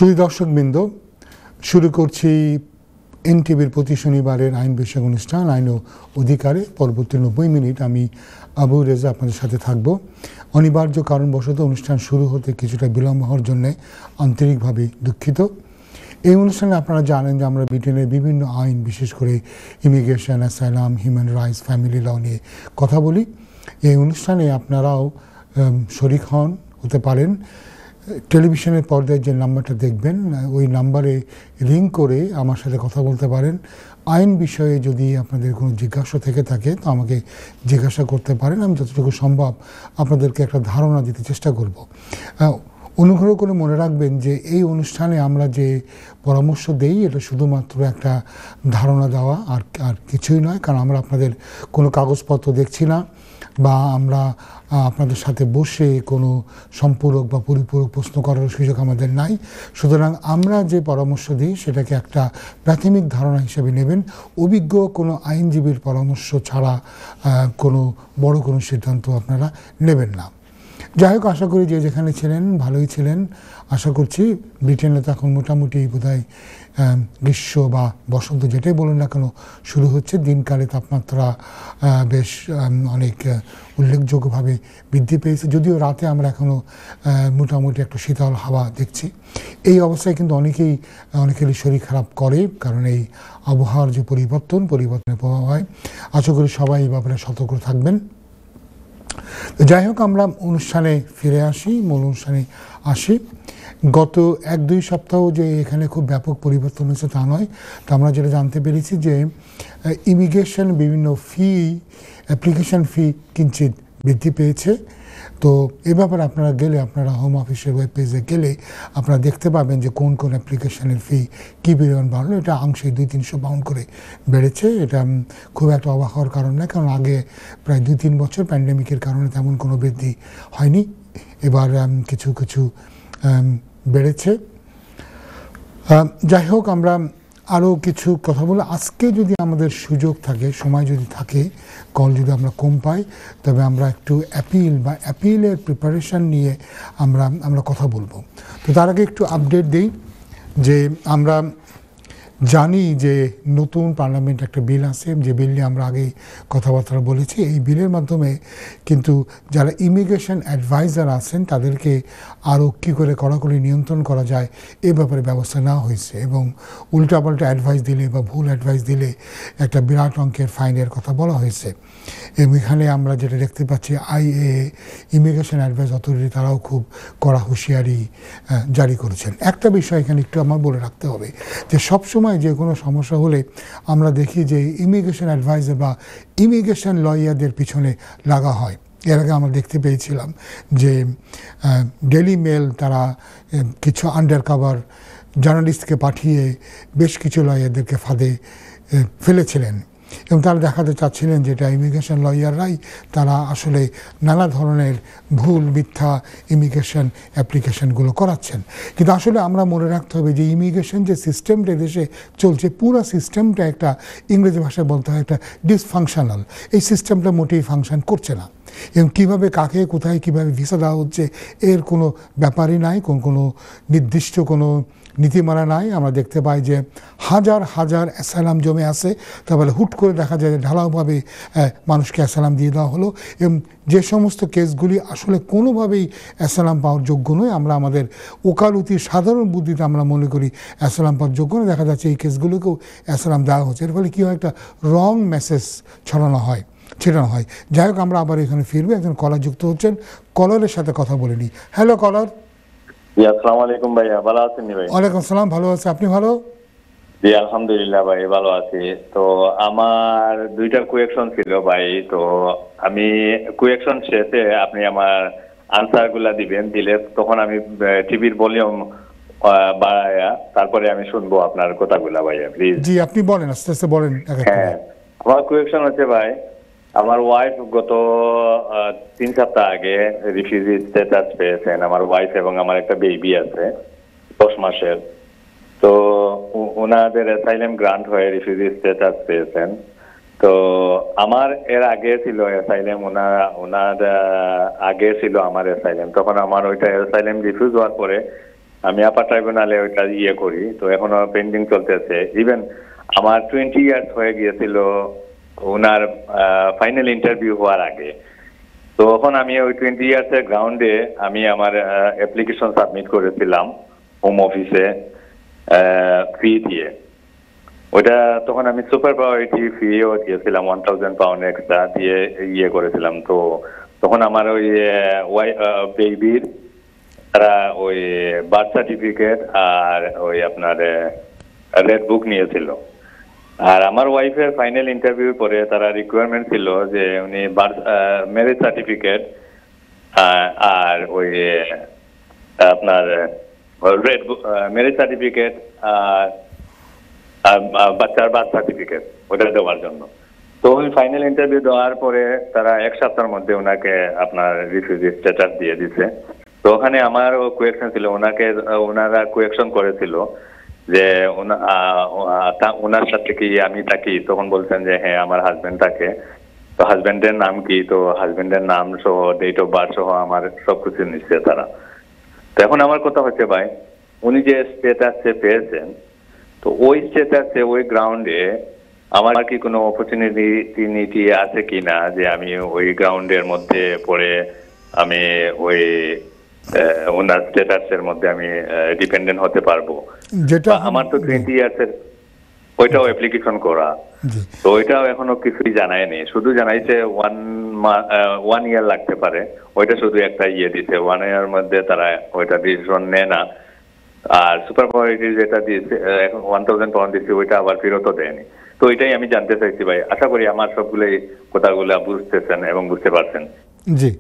সুধী দর্শকবৃন্দ, শুরু করছি এনটিভির প্রতি শনিবারের আইন বিষয়ক অনুষ্ঠান আইন ও অধিকারে। পরবর্তী 90 মিনিট আমি আবু রেজা আপনাদের সাথে থাকব। অনিবার্য কারণবশত অনুষ্ঠান শুরু হতে কিছুটা বিলম্ব হওয়ার জন্য আন্তরিকভাবে দুঃখিত। এই অনুষ্ঠানে আপনারা জানেন যে আমরা ব্রিটেনের বিভিন্ন আইন, বিশেষ করে immigration, asylum, human rights, family law নিয়ে কথা বলি। এই অনুষ্ঠানে আপনারাও শরিক হতে পারেন। টেলিভিশনের পর্দায় যে নাম্বারটা দেখবেন, ওই নাম্বারে রিং করে আমার সাথে কথা বলতে পারেন। আইন বিষয়ে যদি আপনাদের কোনো জিজ্ঞাসা থেকে থাকে তো আমাকে জিজ্ঞাসা করতে পারেন। আমি যতটুকু সম্ভব আপনাদেরকে একটা ধারণা দিতে চেষ্টা করব। অনুগ্রহ করে মনে রাখবেন যে এই অনুষ্ঠানে আমরা যে পরামর্শ দেই এটা শুধুমাত্র একটা ধারণা দেওয়া, আর কিছুই নয়। কারণ আমরা আপনাদের কোনো কাগজপত্র দেখছি না, বা আমরা আপনাদের সাথে বসে কোনো সম্পূরক বা পরিপূরক প্রশ্ন করার সুযোগ আমাদের নাই। সুতরাং আমরা যে পরামর্শ দিই সেটাকে একটা প্রাথমিক ধারণা হিসেবে নেবেন। অভিজ্ঞ কোনো আইনজীবীর পরামর্শ ছাড়া কোনো বড় কোনো সিদ্ধান্ত আপনারা নেবেন না। যাই হোক, আশা করি যে যেখানে ছিলেন ভালোই ছিলেন। আশা করছি ব্রিটেনে তো এখন মোটামুটি বোধহয় গ্রীষ্ম বা বসন্ত যেটাই বলুন না কেন শুরু হচ্ছে। দিনকালে তাপমাত্রা বেশ অনেক উল্লেখযোগ্যভাবে বৃদ্ধি পেয়েছে, যদিও রাতে আমরা এখনও মোটামুটি একটু শীতল হাওয়া দেখছি। এই অবস্থায় কিন্তু অনেকেরই শরীর খারাপ করে, কারণ এই আবহাওয়ার যে পরিবর্তনের প্রভাব হয়। আশা করি সবাই এই ব্যাপারে সতর্ক থাকবেন। যাই হোক, আমরা অনুষ্ঠানে ফিরে আসি, মূল অনুষ্ঠানে আসি। গত 1-2 সপ্তাহ যে এখানে খুব ব্যাপক পরিবর্তন হয়েছে তা নয়। তো আমরা যেটা জানতে পেরেছি যে ইমিগ্রেশন বিভিন্ন অ্যাপ্লিকেশন ফি কিঞ্চিত বৃদ্ধি পেয়েছে। তো এ ব্যাপারে আপনারা হোম অফিসের ওয়েব পেজে গেলে আপনারা দেখতে পাবেন যে কোন কোন অ্যাপ্লিকেশনের ফি কী পরিমাণ বাড়লো। এটা আংশিক 200-300 পাউন্ড করে বেড়েছে। এটা খুব একটা অবাক হওয়ার কারণ নয়, কারণ আগে প্রায় 2-3 বছর প্যান্ডেমিকের কারণে তেমন কোনো বৃদ্ধি হয়নি। এবার কিছু বেড়েছে। যাই হোক, আমরা আরও কিছু কথা বলে আজকে যদি আমাদের সুযোগ থাকে, সময় যদি থাকে, কল যদি আমরা কম পাই, তবে আমরা একটু অ্যাপিলের প্রিপারেশান নিয়ে আমরা কথা বলবো। তো তার আগে একটু আপডেট দিই যে আমরা জানি যে নতুন পার্লামেন্ট একটা বিল আছে, যে বিল নিয়ে আমরা আগেই কথাবার্তা বলেছি। এই বিলের মাধ্যমে কিন্তু যারা ইমিগ্রেশন অ্যাডভাইজার আছেন তাদেরকে আরও কী করে কড়াকড়ি নিয়ন্ত্রণ করা যায় এ ব্যাপারে ব্যবস্থা নেওয়া হয়েছে, এবং উল্টাপাল্টা অ্যাডভাইস দিলে বা ভুল অ্যাডভাইস দিলে একটা বিরাট অঙ্কের ফাইনের কথা বলা হয়েছে। এবং এখানে আমরা যেটা দেখতে পাচ্ছি, ইমিগ্রেশন অ্যাডভাইস অথরিটি তারাও খুব কড়া হুঁশিয়ারি জারি করেছেন। একটা বিষয় এখানে একটু আমার বলে রাখতে হবে যে সবসময় যে কোনো সমস্যা হলে আমরা দেখি যে ইমিগ্রেশন অ্যাডভাইজার বা ইমিগ্রেশন লয়ারদের পিছনে লাগা হয়। এর আগে আমরা দেখতে পেয়েছিলাম যে ডেইলি মেল তারা কিছু আন্ডার কাভার জার্নালিস্টকে পাঠিয়ে বেশ কিছু লয়ারদেরকে ফাঁদে ফেলেছিলেন, এবং তারা দেখাতে চাচ্ছিলেন যে এটা ইমিগ্রেশন লয়াররাই তারা আসলে নানা ধরনের ভুল মিথ্যা ইমিগ্রেশন অ্যাপ্লিকেশনগুলো করাচ্ছেন। কিন্তু আসলে আমরা মনে রাখতে হবে যে ইমিগ্রেশন যে সিস্টেমটা দেশে চলছে, পুরো সিস্টেমটা একটা ইংরেজি ভাষায় বলতে হয় একটা ডিসফাংশনাল। এই সিস্টেমটা মোটেই ফাংশন করছে না, এবং কীভাবে কাকে কোথায় কীভাবে ভিসা দেওয়া হচ্ছে এর কোনো ব্যাপারই নাই, কোনো নির্দিষ্ট কোনো নীতিমালা নাই। আমরা দেখতে পাই যে হাজার হাজার অ্যাসাইলাম জমে আছে, তারপরে হুট করে দেখা যায় যে ঢালাওভাবে মানুষকে অ্যাসাইলাম দিয়ে দেওয়া হলো, এবং যে সমস্ত কেসগুলি আসলে কোনোভাবেই অ্যাসাইলাম পাওয়ার যোগ্য নয়, আমরা আমাদের ওকালতির সাধারণ বুদ্ধিতে আমরা মনে করি অ্যাসাইলাম পাওয়ার যোগ্য নয়, দেখা যাচ্ছে এই কেসগুলোকেও অ্যাসাইলাম দেওয়া হচ্ছে। এর ফলে কী হয়, একটা রং মেসেজ ছড়ানো হয়। যাই হোক, আমরা আবার এখানে ফিরবো। একজন কলার যুক্ত হচ্ছেন, কলারের সাথে কথা বলে নিই। হ্যালো কলার। আসসালামু আলাইকুম ভাইয়া, ভালো আছেন ভাই? ওয়ালাইকুম আসসালাম, ভালো আছি, আপনি ভালো? জি আলহামদুলিল্লাহ ভাই, ভালো আছি। তো আমার 2টা কোয়েকশন ছিল ভাই। তো আমি কোয়েকশন শেষে আপনি আমার আনসার গুলা দিলে তখন আমি টিভির ভলিউম বাড়ায়া তারপরে আমি শুনবো আপনার কথাগুলা ভাইয়া, প্লিজ। জি আপনি বলেন, আস্তে আস্তে বলেন। হ্যাঁ, আমার কোয়েকশন হচ্ছে ভাই, আমার ওয়াইফ গত 3 সপ্তাহ আগে রিফিউজি স্ট্যাটাস পেয়েছেন। আমার ওয়াইফ এবং আমার একটা বেবি আছে 10 মাসের। তো ওনাদের অ্যাসাইলাম গ্রান্ট হয়ে রিফিউজি স্ট্যাটাস পেয়েছেন। তো আমার এর আগে ছিল অ্যাসাইলাম, ওনার আগে ছিল আমার অ্যাসাইলাম। তখন আমার ওইটা অ্যাসাইলাম রিফিউজ হওয়ার পরে আমি আপার ট্রাইব্যুনালে ওইটা ইয়ে করি, তো এখনো পেন্ডিং চলতেছে। ইভেন আমার 20 ইয়ার্স হয়ে গিয়েছিল ওনার ফাইনাল ইন্টারভিউ হওয়ার আগে। তো তখন আমি ওই 20 ইয়ার্সের গ্রাউন্ডে আমি আমার অ্যাপ্লিকেশন সাবমিট করেছিলাম হোম অফিসে ফি দিয়ে। ওটা তখন আমি সুপার প্রায়োরিটি ফিও দিয়েছিলাম 1000 পাউন্ড এক্সট্রা দিয়ে ইয়ে করেছিলাম। তো তখন আমার ওই বেবির তারা ওই বার্থ সার্টিফিকেট আর ওই আপনার রেড বুক নিয়েছিল। আর আমার ওয়াইফের ফাইনাল ইন্টারভিউ পরে তারা রিকোয়ারমেন্ট ছিল যে উনি ম্যারেজ সার্টিফিকেট আর ওই আপনার রেড বুক ম্যারেজ সার্টিফিকেট আর বাচ্চার বার্থ সার্টিফিকেট ওটা দেওয়ার জন্য। তো ওই ফাইনাল ইন্টারভিউ দেওয়ার পরে তারা 1 সপ্তাহের মধ্যে ওনাকে আপনার রিফিউজি স্ট্যাটাস দিয়ে দিছে। তো ওখানে আমারও কোয়েকশন ছিল, ওনারা কোয়েকশন করেছিল যে ওনার সাথে কি আমি থাকি। তখন বলছেন যে হ্যাঁ আমার হাজবেন্ড থাকে। তো হাজবেন্ডের নাম কি, তো হাজবেন্ডের নাম সহ ডেট অফ বার্থ সহ আমার সবকিছু নিচ্ছে তারা। তো এখন আমার কথা হচ্ছে ভাই, উনি যে স্ট্যাটাসে পেয়েছেন, তো ওই স্ট্যাটাসে ওই গ্রাউন্ডে আমার কি কোনো অপরচুনিটি আছে কিনা যে আমি ওই গ্রাউন্ডের মধ্যে পড়ে আমি ওই ওনার স্ট্যাটাসের মধ্যে আমি ডিপেন্ডেন্ট হতে পারবো। যেটা আমার তো 20 ইয়ার্সের ওইটাও অ্যাপ্লিকেশন করা, তো ওইটাও এখনো কিছুই জানায়নি। শুধু জানাইছে 1 ইয়ার লাগতে পারে, ওইটা শুধু একটা ইয়ে দিছে। 1 ইয়ার মধ্যে তারা ওইটা ডিসিশন নেয় না। আর সুপার প্রায়োরিটি যেটা দিয়েছে এখন 1000 পাউন্ড দিচ্ছে, ওইটা আবার ফেরতও দেয়নি। তো এটাই আমি জানতে চাইছি ভাই। আশা করি আমার সবগুলো কথাগুলো বুঝতেছেন এবং বুঝতে পারছেন। জি,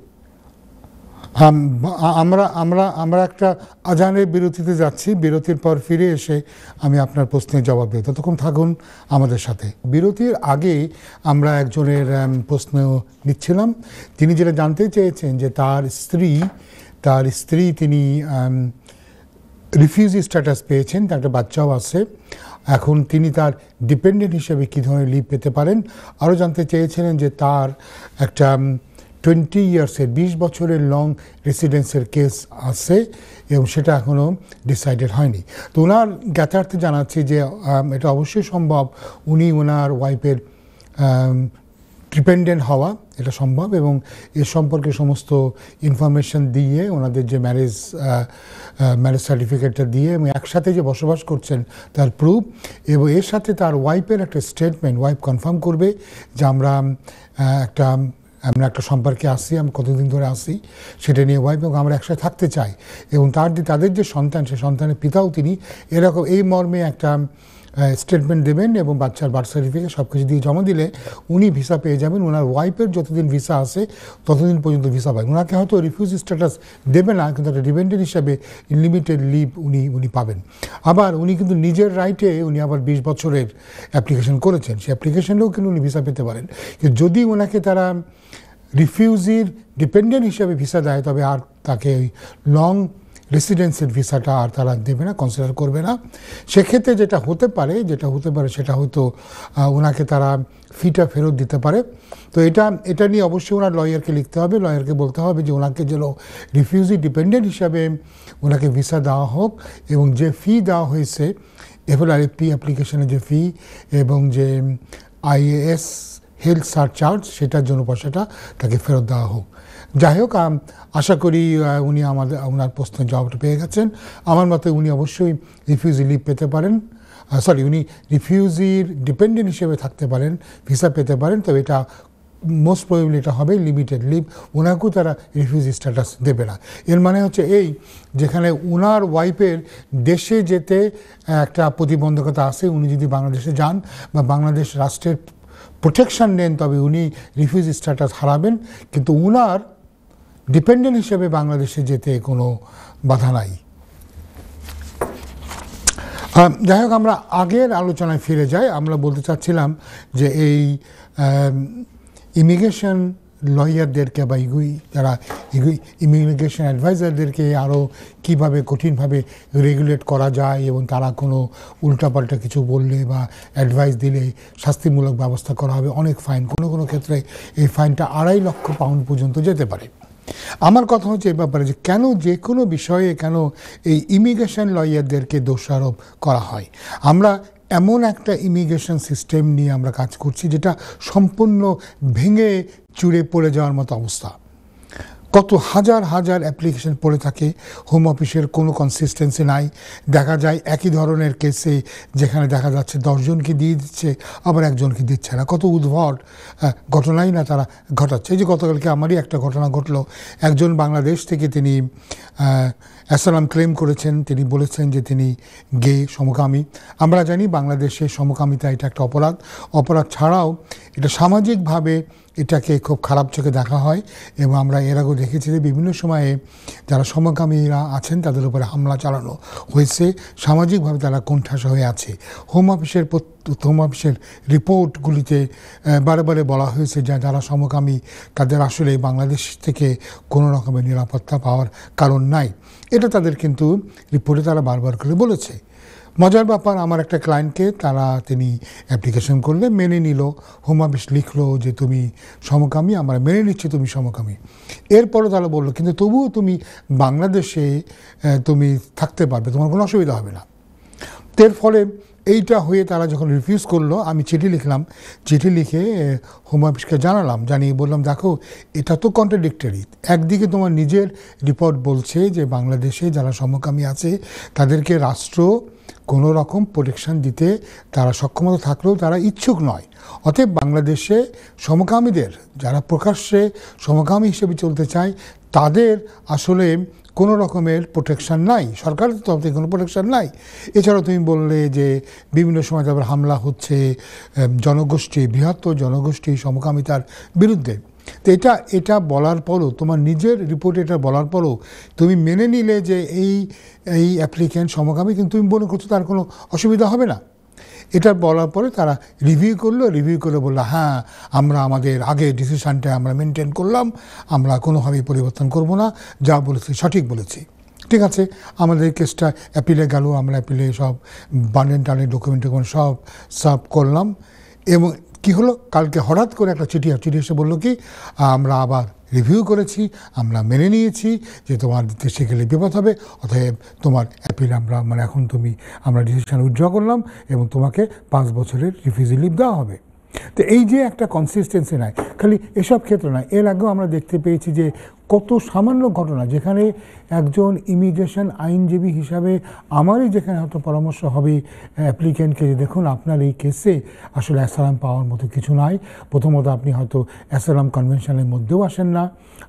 আমরা আমরা আমরা একটা আজানের বিরতিতে যাচ্ছি। বিরতির পর ফিরে এসে আমি আপনার প্রশ্নের জবাব দেব। ততক্ষণ থাকুন আমাদের সাথে। বিরতির আগে আমরা একজনের প্রশ্ন নিচ্ছিলাম। তিনি যেটা জানতে চেয়েছেন যে তার স্ত্রী তিনি রিফিউজি স্ট্যাটাস পেয়েছেন, তার একটা বাচ্চাও আছে। এখন তিনি তার ডিপেন্ডেন্ট হিসেবে কী ধরনের লিভ পেতে পারেন। আরও জানতে চেয়েছিলেন যে তার একটা 20 ইয়ার্সের 20 বছরের লং রেসিডেন্সের কেস আছে এবং সেটা এখনও ডিসাইডেড হয়নি। তো ওনার জ্ঞাতার্থে জানাচ্ছি যে এটা অবশ্যই সম্ভব, উনি ওনার ওয়াইফের ডিপেন্ডেন্ট হওয়া এটা সম্ভব, এবং এ সম্পর্কে সমস্ত ইনফরমেশন দিয়ে ওনাদের যে ম্যারেজ সার্টিফিকেটটা দিয়ে এবং একসাথে যে বসবাস করছেন তার প্রুফ, এবং এর সাথে তার ওয়াইফের একটা স্টেটমেন্ট। ওয়াইফ কনফার্ম করবে যে আমরা একটা সম্পর্কে আসি, আমি কতদিন ধরে আসি সেটা নিয়ে ওয়াইফ, এবং আমরা একসাথে থাকতে চাই। এবং তাদের যে সন্তান, সে সন্তানের পিতাও তিনি এরকম এই মর্মে একটা স্টেটমেন্ট দেবেন, এবং বাচ্চার বার্থ সার্টিফিকেট সব কিছু দিয়ে জমা দিলে উনি ভিসা পেয়ে যাবেন। ওনার ওয়াইফের যতদিন ভিসা আসে ততদিন পর্যন্ত ভিসা পাবেন। ওনাকে হয়তো রিফিউজি স্ট্যাটাস দেবে না, কিন্তু একটা ডিপেন্ডেন্ট হিসাবে লিমিটেড লিভ উনি পাবেন। আবার উনি কিন্তু নিজের রাইটে উনি আবার 20 বছরের অ্যাপ্লিকেশন করেছেন, সেই অ্যাপ্লিকেশনেও কিন্তু উনি ভিসা পেতে পারেন। যদি ওনাকে তারা রিফিউজির ডিপেন্ডেন্ট হিসাবে ভিসা দেয়, তবে আর তাকে ওই লং রেসিডেন্সের ভিসাটা আর তারা দেবে না, কনসিডার করবে না। সেক্ষেত্রে যেটা হতে পারে সেটা হয়তো ওনাকে তারা ফিটা ফেরত দিতে পারে। তো এটা নিয়ে অবশ্যই ওনার লয়ারকে লিখতে হবে, লয়ারকে বলতে হবে যে ওনাকে যেন রিফিউজি ডিপেন্ডেন্ট হিসাবে ওনাকে ভিসা দেওয়া হোক, এবং যে ফি দেওয়া হয়েছে FLRP অ্যাপ্লিকেশনের যে ফি এবং যে IAS হেলথ সারচার্জ, সেটার জন্য পয়সাটা তাকে ফেরত দেওয়া হোক। যাই হোক, আশা করি উনি ওনার প্রশ্নের জবাবটা পেয়ে গেছেন। আমার মতে উনি অবশ্যই রিফিউজি লিভ পেতে পারেন, উনি রিফিউজির ডিপেন্ডেন্ট হিসেবে থাকতে পারেন, ভিসা পেতে পারেন। তবে এটা মোস্ট প্রবাবলি এটা হবে লিমিটেড লিভ, ওনাকেও তারা রিফিউজি স্ট্যাটাস দেবে না। এর মানে হচ্ছে এই, যেখানে ওনার ওয়াইফের দেশে যেতে একটা প্রতিবন্ধকতা আছে, উনি যদি বাংলাদেশে যান বা বাংলাদেশ রাষ্ট্রের প্রোটেকশন নেন, তবে উনি রিফিউজি স্ট্যাটাস হারাবেন, কিন্তু উনার ডিপেন্ডেন্ট হিসেবে বাংলাদেশে যেতে কোনো বাধা নাই। যাই হোক, আমরা আগের আলোচনায় ফিরে যাই। আমরা বলতে চাচ্ছিলাম যে এই ইমিগ্রেশন লয়ারদেরকে বা যারা ইমিগ্রেশন অ্যাডভাইজারদেরকে আরও কীভাবে কঠিনভাবে রেগুলেট করা যায়, এবং তারা কোনো উল্টাপাল্টা কিছু বললে বা অ্যাডভাইস দিলে শাস্তিমূলক ব্যবস্থা করা হবে, অনেক ফাইন, কোনো ক্ষেত্রে এই ফাইনটা 2.5 লক্ষ পাউন্ড পর্যন্ত যেতে পারে। আমার কথা হচ্ছে এই ব্যাপারে যে কেন যে কোনো বিষয়ে কেন এই ইমিগ্রেশন লয়ারদেরকে দোষারোপ করা হয়। আমরা এমন একটা ইমিগ্রেশন সিস্টেম নিয়ে আমরা কাজ করছি যেটা সম্পূর্ণ ভেঙে চুরে পড়ে যাওয়ার মতো অবস্থা। কত হাজার হাজার অ্যাপ্লিকেশন পড়ে থাকে, হোম অফিসের কোনো কনসিস্টেন্সি নাই। দেখা যায় একই ধরনের কেসে যেখানে দেখা যাচ্ছে 10 জনকে দিয়ে দিচ্ছে, আবার একজনকে দিচ্ছে না। কত উদ্ভট ঘটনাই না তারা ঘটাচ্ছে। এই যে গতকালকে আমারই একটা ঘটনা ঘটলো, একজন বাংলাদেশ থেকে তিনি অ্যাসাইলাম ক্লেম করেছেন। তিনি বলেছেন যে তিনি গে, সমকামী। আমরা জানি বাংলাদেশে সমকামিতা এটা একটা অপরাধ। অপরাধ ছাড়াও এটা সামাজিকভাবে এটাকে খুব খারাপ চোখে দেখা হয়, এবং আমরা এর আগেও দেখেছি যে বিভিন্ন সময়ে যারা সমকামীরা আছেন তাদের উপরে হামলা চালানো হয়েছে। সামাজিকভাবে তারা কোণঠাসা হয়ে আছে। হোম অফিসের রিপোর্টগুলিতে বারে বারে বলা হয়েছে যে যারা সমকামী তাদের আসলে বাংলাদেশ থেকে কোনো রকমের নিরাপত্তা পাওয়ার কারণ নাই। এটা তাদের কিন্তু রিপোর্টে তারা বারবার করে বলেছে। মজার ব্যাপার, আমার একটা ক্লায়েন্টকে তিনি অ্যাপ্লিকেশন করলে মেনে নিল, হোম অফিস লিখলো যে তুমি সমকামী, আমরা মেনে নিচ্ছি তুমি সমকামী। এরপরও তারা বললো কিন্তু তবুও তুমি বাংলাদেশে তুমি থাকতে পারবে, তোমার কোনো অসুবিধা হবে না। এর ফলে এইটা হয়ে তারা যখন রিফিউজ করলো, আমি চিঠি লিখলাম। চিঠি লিখে হোম অফিসকে জানালাম, জানিয়ে বললাম দেখো এটা তো কন্ট্রাডিক্টরি। একদিকে তোমার নিজের রিপোর্ট বলছে যে বাংলাদেশে যারা সমকামী আছে তাদেরকে রাষ্ট্র কোনো রকম প্রোটেকশন দিতে তারা সক্ষমতা থাকলেও তারা ইচ্ছুক নয়। অতএব বাংলাদেশে সমকামীদের যারা প্রকাশ্যে সমকামী হিসেবে চলতে চায় তাদের আসলে কোনো রকমের প্রোটেকশন নাই, সরকারের তরফ থেকে কোনো প্রোটেকশন নাই। এছাড়াও তুমি বললে যে বিভিন্ন সময় তারপর হামলা হচ্ছে জনগোষ্ঠী, বৃহত্তর জনগোষ্ঠী সমকামিতার বিরুদ্ধে। তো এটা বলার পরও, তোমার নিজের রিপোর্টে এটা বলার পরও তুমি মেনে নিলে যে এই অ্যাপ্লিক্যান্ট সমকামী, কিন্তু তুমি মনে করছো তার কোনো অসুবিধা হবে না। এটা বলার পরে তারা রিভিউ করলো, রিভিউ করে বললো হ্যাঁ আমরা আমাদের আগে ডিসিশানটা আমরা মেনটেন করলাম, আমরা কোনোভাবেই পরিবর্তন করব না, যা বলেছি সঠিক বলেছি। ঠিক আছে, আমাদের কেসটা অ্যাপিলে গেল, আমরা অ্যাপিলে সব টানের ডকুমেন্ট সব সার্ভ করলাম। এবং কি হলো, কালকে হঠাৎ করে একটা চিঠি এসে বললো কি আমরা আবার রিভিউ করেছি, আমরা মেনে নিয়েছি যে তোমার দেশে গেলে বিপদ হবে, অতএব তোমার অ্যাপিল এখন আমরা ডিসিশন উইথড্র করলাম এবং তোমাকে 5 বছরের রিফিউজি লিভ দেওয়া হবে। তো এই যে একটা কনসিস্টেন্সি নাই, খালি এসব ক্ষেত্রে নয়, এর আগেও আমরা দেখতে পেয়েছি যে কত সামান্য ঘটনা যেখানে একজন ইমিগ্রেশন আইনজীবী হিসাবে আমারই যেখানে হয়তো পরামর্শ হবে অ্যাপ্লিক্যান্টকে যে দেখুন আপনার এই কেসে আসলে অ্যাসাইলাম পাওয়ার মতো কিছু নাই। প্রথমত আপনি হয়তো অ্যাসাইলাম কনভেনশনের মধ্যেও আসেন না,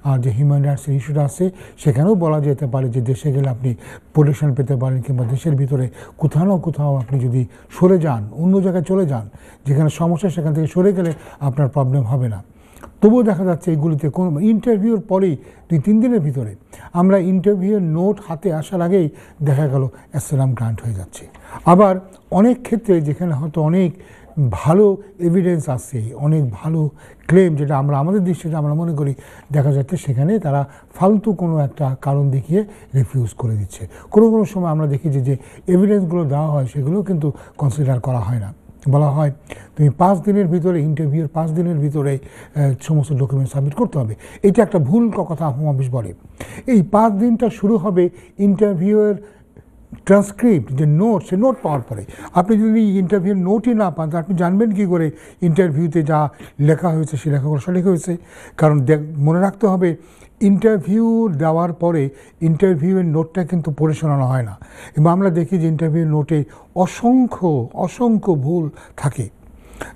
আর যে হিউম্যান রাইটসের ইস্যুটা আছে সেখানেও বলা যেতে পারে যে দেশে গেলে আপনি প্রোটেকশন পেতে পারেন, কিংবা দেশের ভিতরে কোথাও না কোথাও আপনি যদি সরে যান, অন্য জায়গায় চলে যান যেখানে সমস্যা, সেখান থেকে সরে গেলে আপনার প্রবলেম হবে না। তবুও দেখা যাচ্ছে এগুলিতে কোনো ইন্টারভিউর পরেই 2-3 দিনের ভিতরে আমরা ইন্টারভিউয়ের নোট হাতে আসার আগেই দেখা গেল অ্যাসাইলাম গ্রান্ট হয়ে যাচ্ছে। আবার অনেক ক্ষেত্রে যেখানে হয়তো অনেক ভালো এভিডেন্স আছে, অনেক ভালো ক্লেম, যেটা আমরা আমাদের দৃষ্টিতে আমরা মনে করি, দেখা যাচ্ছে সেখানে তারা ফালতু কোনো একটা কারণ দেখিয়ে রিফিউজ করে দিচ্ছে। কোনো কোনো সময় আমরা দেখি যে এভিডেন্সগুলো দেওয়া হয় সেগুলো কিন্তু কনসিডার করা হয় না। বলা হয় তুমি 5 দিনের ভিতরে, ইন্টারভিউর 5 দিনের ভিতরে সমস্ত ডকুমেন্ট সাবমিট করতে হবে। এটা একটা ভুল কথা হোম অফিস বলে। এই 5 দিনটা শুরু হবে ইন্টারভিউয়ের ট্রান্সক্রিপ্ট যে নোট, সে নোট পাওয়ার পরে। আপনি যদি ইন্টারভিউর নোটই না পান, তো আপনি জানবেন কী করে ইন্টারভিউতে যা লেখা হয়েছে সে লেখাগুলো সঠিক হয়েছে? কারণ মনে রাখতে হবে ইন্টারভিউ দেওয়ার পরে ইন্টারভিউয়ের নোটটা কিন্তু পড়ে শোনানো হয় না, এবং আমরা দেখি যে ইন্টারভিউয়ের নোটে অসংখ্য ভুল থাকে।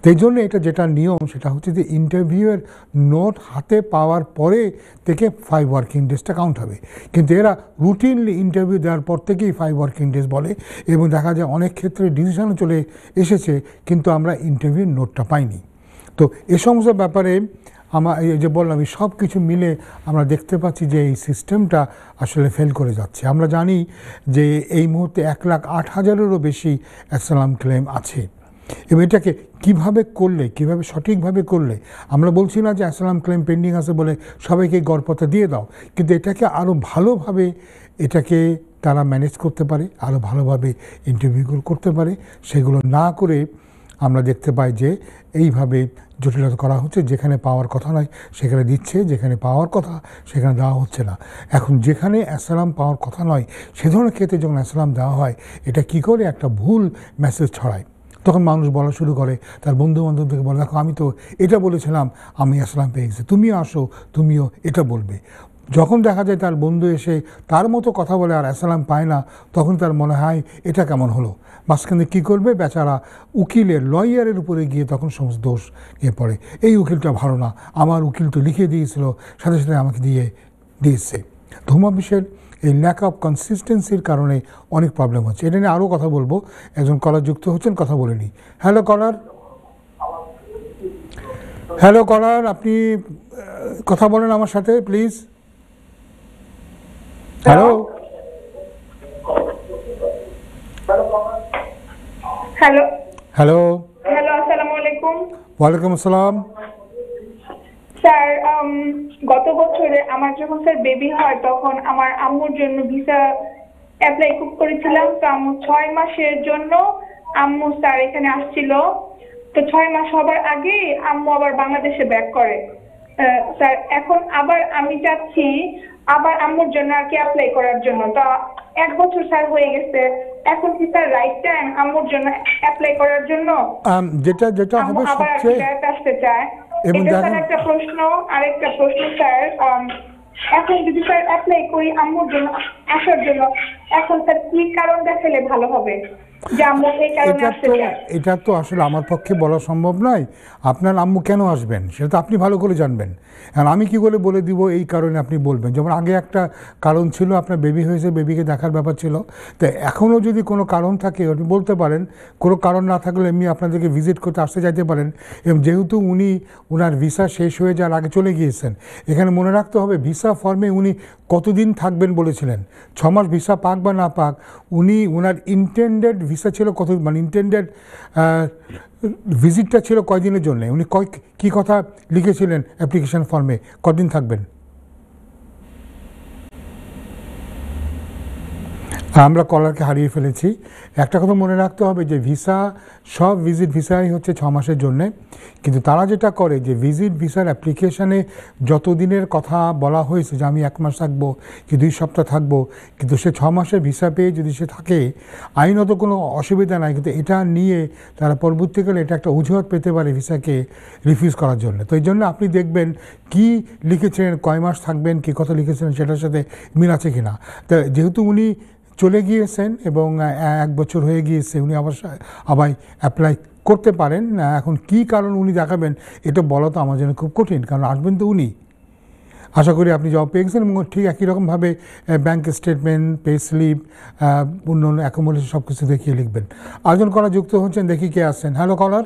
তাই জন্য এটা যেটা নিয়ম সেটা হচ্ছে যে ইন্টারভিউয়ের নোট হাতে পাওয়ার পরে থেকে 5 ওয়ার্কিং ডেজটা কাউন্ট হবে। কিন্তু এরা রুটিনলি ইন্টারভিউ দেওয়ার পর থেকেই 5 ওয়ার্কিং ডেজ বলে, এবং দেখা যায় অনেক ক্ষেত্রে ডিসিশনও চলে এসেছে কিন্তু আমরা ইন্টারভিউর নোটটা পাইনি। তো এ সমস্ত ব্যাপারে এই যে বললাম, এই সব কিছু মিলে আমরা দেখতে পাচ্ছি যে এই সিস্টেমটা আসলে ফেল করে যাচ্ছে। আমরা জানি যে এই মুহূর্তে 1,08,000-এরও বেশি অ্যাসাইলাম ক্লেম আছে, এবং এটাকে কীভাবে সঠিকভাবে করলে, আমরা বলছি না যে অ্যাসাইলাম ক্লেম পেন্ডিং আছে বলে সবাইকে গড়পথে দিয়ে দাও, কিন্তু এটাকে আরও ভালোভাবে এটাকে তারা ম্যানেজ করতে পারে, আরও ভালোভাবে ইন্টারভিউ করতে পারে। সেগুলো না করে আমরা দেখতে পাই যে এইভাবে জটিলতা করা হচ্ছে, যেখানে পাওয়ার কথা নয় সেখানে দিচ্ছে, যেখানে পাওয়ার কথা সেখানে দেওয়া হচ্ছে না। এখন যেখানে অ্যাসালাম পাওয়ার কথা নয় সে ধরনের ক্ষেত্রে যখন অ্যাসালাম দেওয়া হয়, এটা কি করে একটা ভুল মেসেজ ছড়ায়। তখন মানুষ বলা শুরু করে, তার বন্ধু বান্ধবদেরকে বলে, দেখো আমি তো এটা বলেছিলাম আমি অ্যাসালাম পেয়ে গেছি, তুমিও আসো তুমিও এটা বলবে। যখন দেখা যায় তার বন্ধু এসে তার মতো কথা বলে আর অ্যাসালাম পায় না, তখন তার মনে হয় এটা কেমন হলো। মাঝখানে কী করবে বেচারা, উকিলের লয়ারের উপরে গিয়ে তখন সমস্ত দোষ গিয়ে পড়ে। এই উকিলটা ভালো না, আমার উকিল তো লিখে দিয়েছিল, সাথে সাথে আমাকে দিয়েছে। ধুমাবিশের এই ল্যাক অফ কনসিস্টেন্সির কারণে অনেক প্রবলেম হচ্ছে। এটা নিয়ে আরও কথা বলবো। একজন কলার যুক্ত হচ্ছেন, কথা বলে নিই। হ্যালো কলার, হ্যালো কলার, আপনি কথা বলেন আমার সাথে please. Hello hello hello hello আসসালামু আলাইকুম ওয়ালাইকুম আসসালাম। স্যার, গত বছরে আমার যখন স্যার বেবি হয় তখন আমার আম্মুর জন্য ভিসা অ্যাপ্লাই করেছিলাম। তো আম্মু 6 মাসের জন্য আম্মু স্যার এখানে আসছিল। তো 6 মাস হবার আগেই আম্মু আবার বাংলাদেশে ব্যাক করে। স্যার এখন আবার আমি চাচ্ছি আবার আম্মুর জন্য আর কি অ্যাপ্লাই করার জন্য। তো 1 বছর স্যার হয়ে গেছে, এখন কি স্যার রাইট টাইম আম্মুর জন্য অ্যাপ্লাই করার জন্য? যেটা যেটা হবে আবার সবচেয়ে আসতে চায়। এবং এটা স্যার দেখেন, একটা প্রশ্ন। আরেকটা প্রশ্ন স্যার, এখন যদি স্যার অ্যাপ্লাই করি আম্মুর জন্য আসার জন্য, এখন স্যার কি কারণ দেখালে ভালো হবে যে আম্মু এই কারণে আসতে চায়? এটা তো আসলে আমার পক্ষে বলা সম্ভব নয়। আপনার আম্মু কেন আসবেন সেটা তো আপনি ভালো করে জানবেন। আর আমি কি করে বলে দিব এই কারণে আপনি বলবেন? যেমন আগে একটা কারণ ছিল, আপনার বেবি হয়েছে, বেবিকে দেখার ব্যাপার ছিল। তো এখনও যদি কোনো কারণ থাকে আপনি বলতে পারেন। কোনো কারণ না থাকলে এমনি আপনাদেরকে ভিজিট করতে আসতে চাইতে পারেন। এবং যেহেতু ওনার ভিসা শেষ হয়ে যাওয়ার আগে চলে গিয়েছেন, এখানে মনে রাখতে হবে ভিসা ফর্মে উনি কতদিন থাকবেন বলেছিলেন। 6 মাস ভিসা পাক বা না পাক, ওনার ইন্টেন্ডেড ভিসা ছিল কত, মানে ইন্টেন্ডেড ভিজিটটা ছিল কয়দিনের জন্য, উনি কী কথা লিখেছিলেন অ্যাপ্লিকেশন ফর্মে, কদিন থাকবেন। আমরা কলারকে হারিয়ে ফেলেছি। একটা কথা মনে রাখতে হবে যে সব ভিজিট ভিসাই হচ্ছে 6 মাসের জন্যে। কিন্তু তারা যেটা করে যে ভিজিট ভিসার অ্যাপ্লিকেশানে যত দিনের কথা বলা হয়েছে যে আমি 1 মাস থাকবো কি 2 সপ্তাহ থাকবো, কিন্তু সে 6 মাসের ভিসা পেয়ে যদি সে থাকে আইনত কোনো অসুবিধা নাই। কিন্তু এটা নিয়ে তারা পরবর্তীকালে এটা একটা অজুহাত পেতে পারে ভিসাকে রিফিউজ করার জন্য। তো এই জন্য আপনি দেখবেন কি লিখেছিলেন, কয় মাস থাকবেন, কী কথা লিখেছিলেন সেটার সাথে মিল আছে কি না। তো যেহেতু উনি চলে গিয়েছেন এবং 1 বছর হয়ে গিয়েছে, উনি আবার অ্যাপ্লাই করতে পারেন। এখন কি কারণ উনি দেখাবেন এটা বলা তো আমার জন্য খুব কঠিন, কারণ আসবেন তো উনি। আশা করি আপনি জবাব পেয়ে গেছেন এবং ঠিক একই রকমভাবে ব্যাংক স্টেটমেন্ট, পে স্লিপ, অন্যান্য অ্যাকোমোডেশন সব কিছু দেখিয়ে লিখবেন। আরেকজন কলার যুক্ত হচ্ছেন, দেখি কে আসছেন। হ্যালো কলার।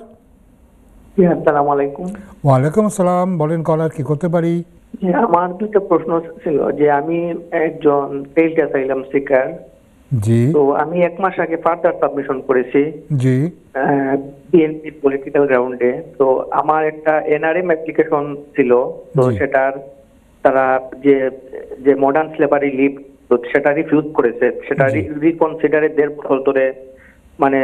আসসালামু আলাইকুম। ওয়ালাইকুম আসসালাম, বলেন কলার, কি করতে পারি? আমার দুটো প্রশ্ন ছিল যে আমি একজন ফেইল্ড অ্যাসাইলাম সিকার। জি। তো আমি 1 মাস আগে ফার্দার সাবমিশন করেছি জি। বিএনপি পলিটিক্যাল গ্রাউন্ডে। তো আমার একটা এনআরএম অ্যাপ্লিকেশন ছিল, তো সেটার তারা যে মডার্ন স্লেভারি লিভ সেটা রিফিউজ করেছে। সেটা রিকনসিডারে 1.5 বছর ধরে মানে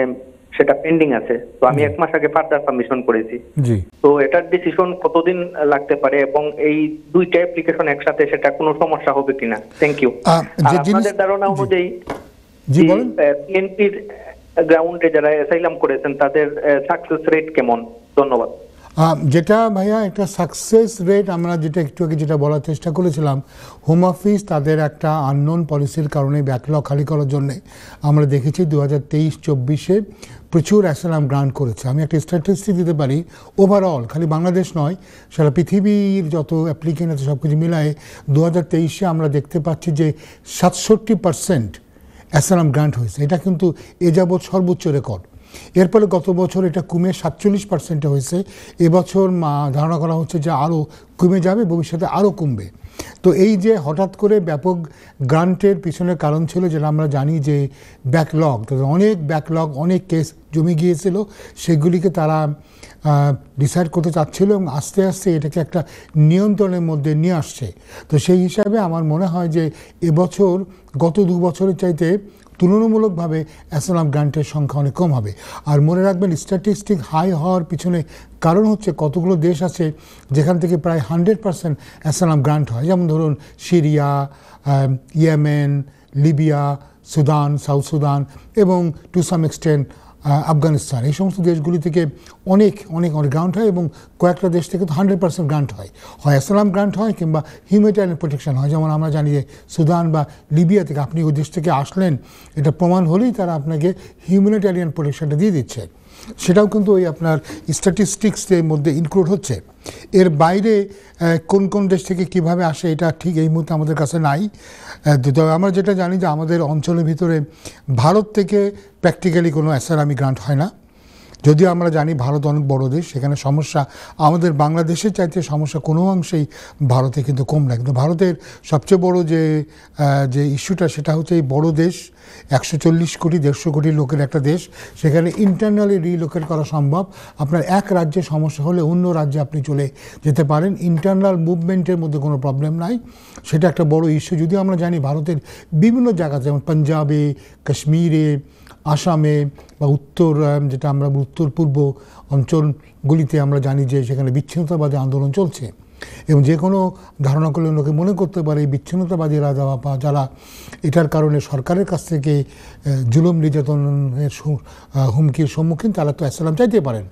সেটা পেন্ডিং আছে। তো আমি 1 মাস আগে ফার্দার সাবমিশন করেছি। জি। তো এটার ডিসিশন কতদিন লাগতে পারে এবং এই দুইটা অ্যাপ্লিকেশন একসাথে সেটা কোনো সমস্যা হবে কিনা? Thank you. আপনাদের ধারণা অনুযায়ী বিএনপির গ্রাউন্ডে যারা অ্যাসাইলাম করেছেন তাদের সাকসেস রেট কেমন? ধন্যবাদ। যেটা ভাইয়া একটা সাকসেস রেট আমরা যেটা একটু আগে যেটা বলার চেষ্টা করেছিলাম, হোম অফিস তাদের একটা আননোন পলিসির কারণে ব্যাকলগ খালি করার জন্যে আমরা দেখেছি 2023-24-এ প্রচুর অ্যাসাইলাম গ্রান্ট করেছে। আমি একটা স্ট্যাটিস্টিক দিতে পারি, ওভারঅল খালি বাংলাদেশ নয়, সারা পৃথিবীর যত অ্যাপ্লিকেন্ট আছে সব কিছু মিলায়ে 2023-এ আমরা দেখতে পাচ্ছি যে 67% অ্যাসাইলাম গ্রান্ট হয়েছে। এটা কিন্তু এ যাবৎ সর্বোচ্চ রেকর্ড। এরপরে গত বছর এটা কমে 47% হয়েছে। এবছর ধারণা করা হচ্ছে যে আরও কমে যাবে, ভবিষ্যতে আরও কমবে। তো এই যে হঠাৎ করে ব্যাপক গ্রান্টের পিছনের কারণ ছিল যেটা আমরা জানি যে ব্যাকলগ, অনেক ব্যাকলগ, অনেক কেস জমে গিয়েছিল, সেগুলিকে তারা ডিসাইড করতে চাচ্ছিল এবং আস্তে আস্তে এটাকে একটা নিয়ন্ত্রণের মধ্যে নিয়ে আসছে। তো সেই হিসাবে আমার মনে হয় যে এবছর গত 2 বছরের চাইতে তুলনামূলকভাবে অ্যাসাইলাম গ্রান্টের সংখ্যা অনেক কম হবে। আর মনে রাখবেন, স্ট্যাটিস্টিক হাই হওয়ার পিছনে কারণ হচ্ছে কতগুলো দেশ আছে যেখান থেকে প্রায় 100% অ্যাসাইলাম গ্রান্ট হয়। যেমন ধরুন Syria, Yemen, Libya, Sudan, south Sudan এবং টু সাম এক্সটেন্ট আফগানিস্তান। এই সমস্ত দেশগুলি থেকে অনেক অনেক অনেক গ্রান্ট হয় এবং কয়েকটা দেশ থেকে তো 100% গ্রান্ট হয় অ্যাসাইলাম গ্রান্ট হয় কিংবা হিউম্যানিটেরিয়ান প্রোটেকশন হয়। যেমন আমরা জানি যে সুদান বা লিবিয়া থেকে আপনি ওই দেশ থেকে আসলেন, এটা প্রমাণ হলেই তারা আপনাকে হিউম্যানিটেরিয়ান প্রোটেকশনটা দিয়ে দিচ্ছে। সেটাও কিন্তু ওই আপনার স্ট্যাটিস্টিক্সের মধ্যে ইনক্লুড হচ্ছে। এর বাইরে কোন কোন দেশ থেকে কিভাবে আসে এটা ঠিক এই মুহূর্তে আমাদের কাছে নাই। তবে আমরা যেটা জানি যে আমাদের অঞ্চলের ভিতরে ভারত থেকে প্র্যাকটিক্যালি কোনো অ্যাসাইলামি গ্রান্ট হয় না। যদিও আমরা জানি ভারত অনেক বড় দেশ, সেখানে সমস্যা আমাদের বাংলাদেশের চাইতে সমস্যা কোনো অংশেই ভারতে কিন্তু কম না। কিন্তু ভারতের সবচেয়ে বড় যে ইস্যুটা সেটা হচ্ছে এই বড় দেশ, 140 কোটি 150 কোটি লোকের একটা দেশ, সেখানে ইন্টারনালি রিলোকেট করা সম্ভব। আপনার এক রাজ্যে সমস্যা হলে অন্য রাজ্যে আপনি চলে যেতে পারেন, ইন্টারনাল মুভমেন্টের মধ্যে কোনো প্রবলেম নাই। সেটা একটা বড় ইস্যু। যদিও আমরা জানি ভারতের বিভিন্ন জায়গা যেমন পাঞ্জাবে, কাশ্মীরে, আসামে বা যেটা আমরা উত্তর পূর্ব অঞ্চলগুলিতে আমরা জানি যে সেখানে বিচ্ছিন্নতাবাদী আন্দোলন চলছে এবং যে কোনো ধারণা করলে লোকে মনে করতে পারে এই বিচ্ছিন্নতাবাদীরা বা যারা এটার কারণে সরকারের কাছ থেকে জুলুম নির্যাতনের হুমকির সম্মুখীন, তারা তো অ্যাসাইলাম চাইতে পারেন।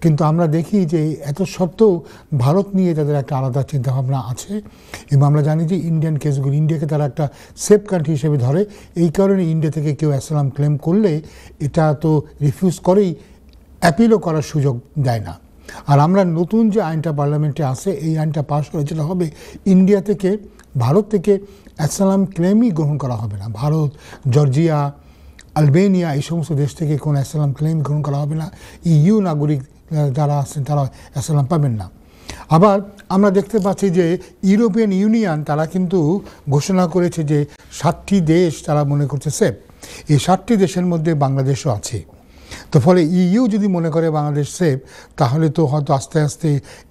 কিন্তু আমরা দেখি যে এত সত্ত্বেও ভারত নিয়ে তাদের একটা আলাদা চিন্তাভাবনা আছে এবং আমরা জানি যে ইন্ডিয়ান কেসগুলো, ইন্ডিয়াকে তারা একটা সেফ কান্ট্রি হিসেবে ধরে। এই কারণে ইন্ডিয়া থেকে কেউ অ্যাসাইলাম ক্লেম করলে এটা তো রিফিউজ করেই, অ্যাপিলও করার সুযোগ দেয় না। আর আমরা নতুন যে আইনটা পার্লামেন্টে আসে, এই আইনটা পাস হলে যেটা হবে, ইন্ডিয়া থেকে ভারত থেকে অ্যাসাইলাম ক্লেমই গ্রহণ করা হবে না। ভারত, জর্জিয়া, আলবেনিয়া এই সমস্ত দেশ থেকে কোনো অ্যাসাইলাম ক্লেম গ্রহণ করা হবে না। ইইউ নাগরিক যারা আছেন তারা অ্যাসাইলাম পাবেন না। আবার আমরা দেখতে পাচ্ছি যে ইউরোপিয়ান ইউনিয়ন তারা কিন্তু ঘোষণা করেছে যে 7টি দেশ তারা মনে করছে সেফ। এই 7টি দেশের মধ্যে বাংলাদেশও আছে। তো ফলে ইইউ যদি মনে করে বাংলাদেশ সেফ, তাহলে তো হয়তো আস্তে আস্তে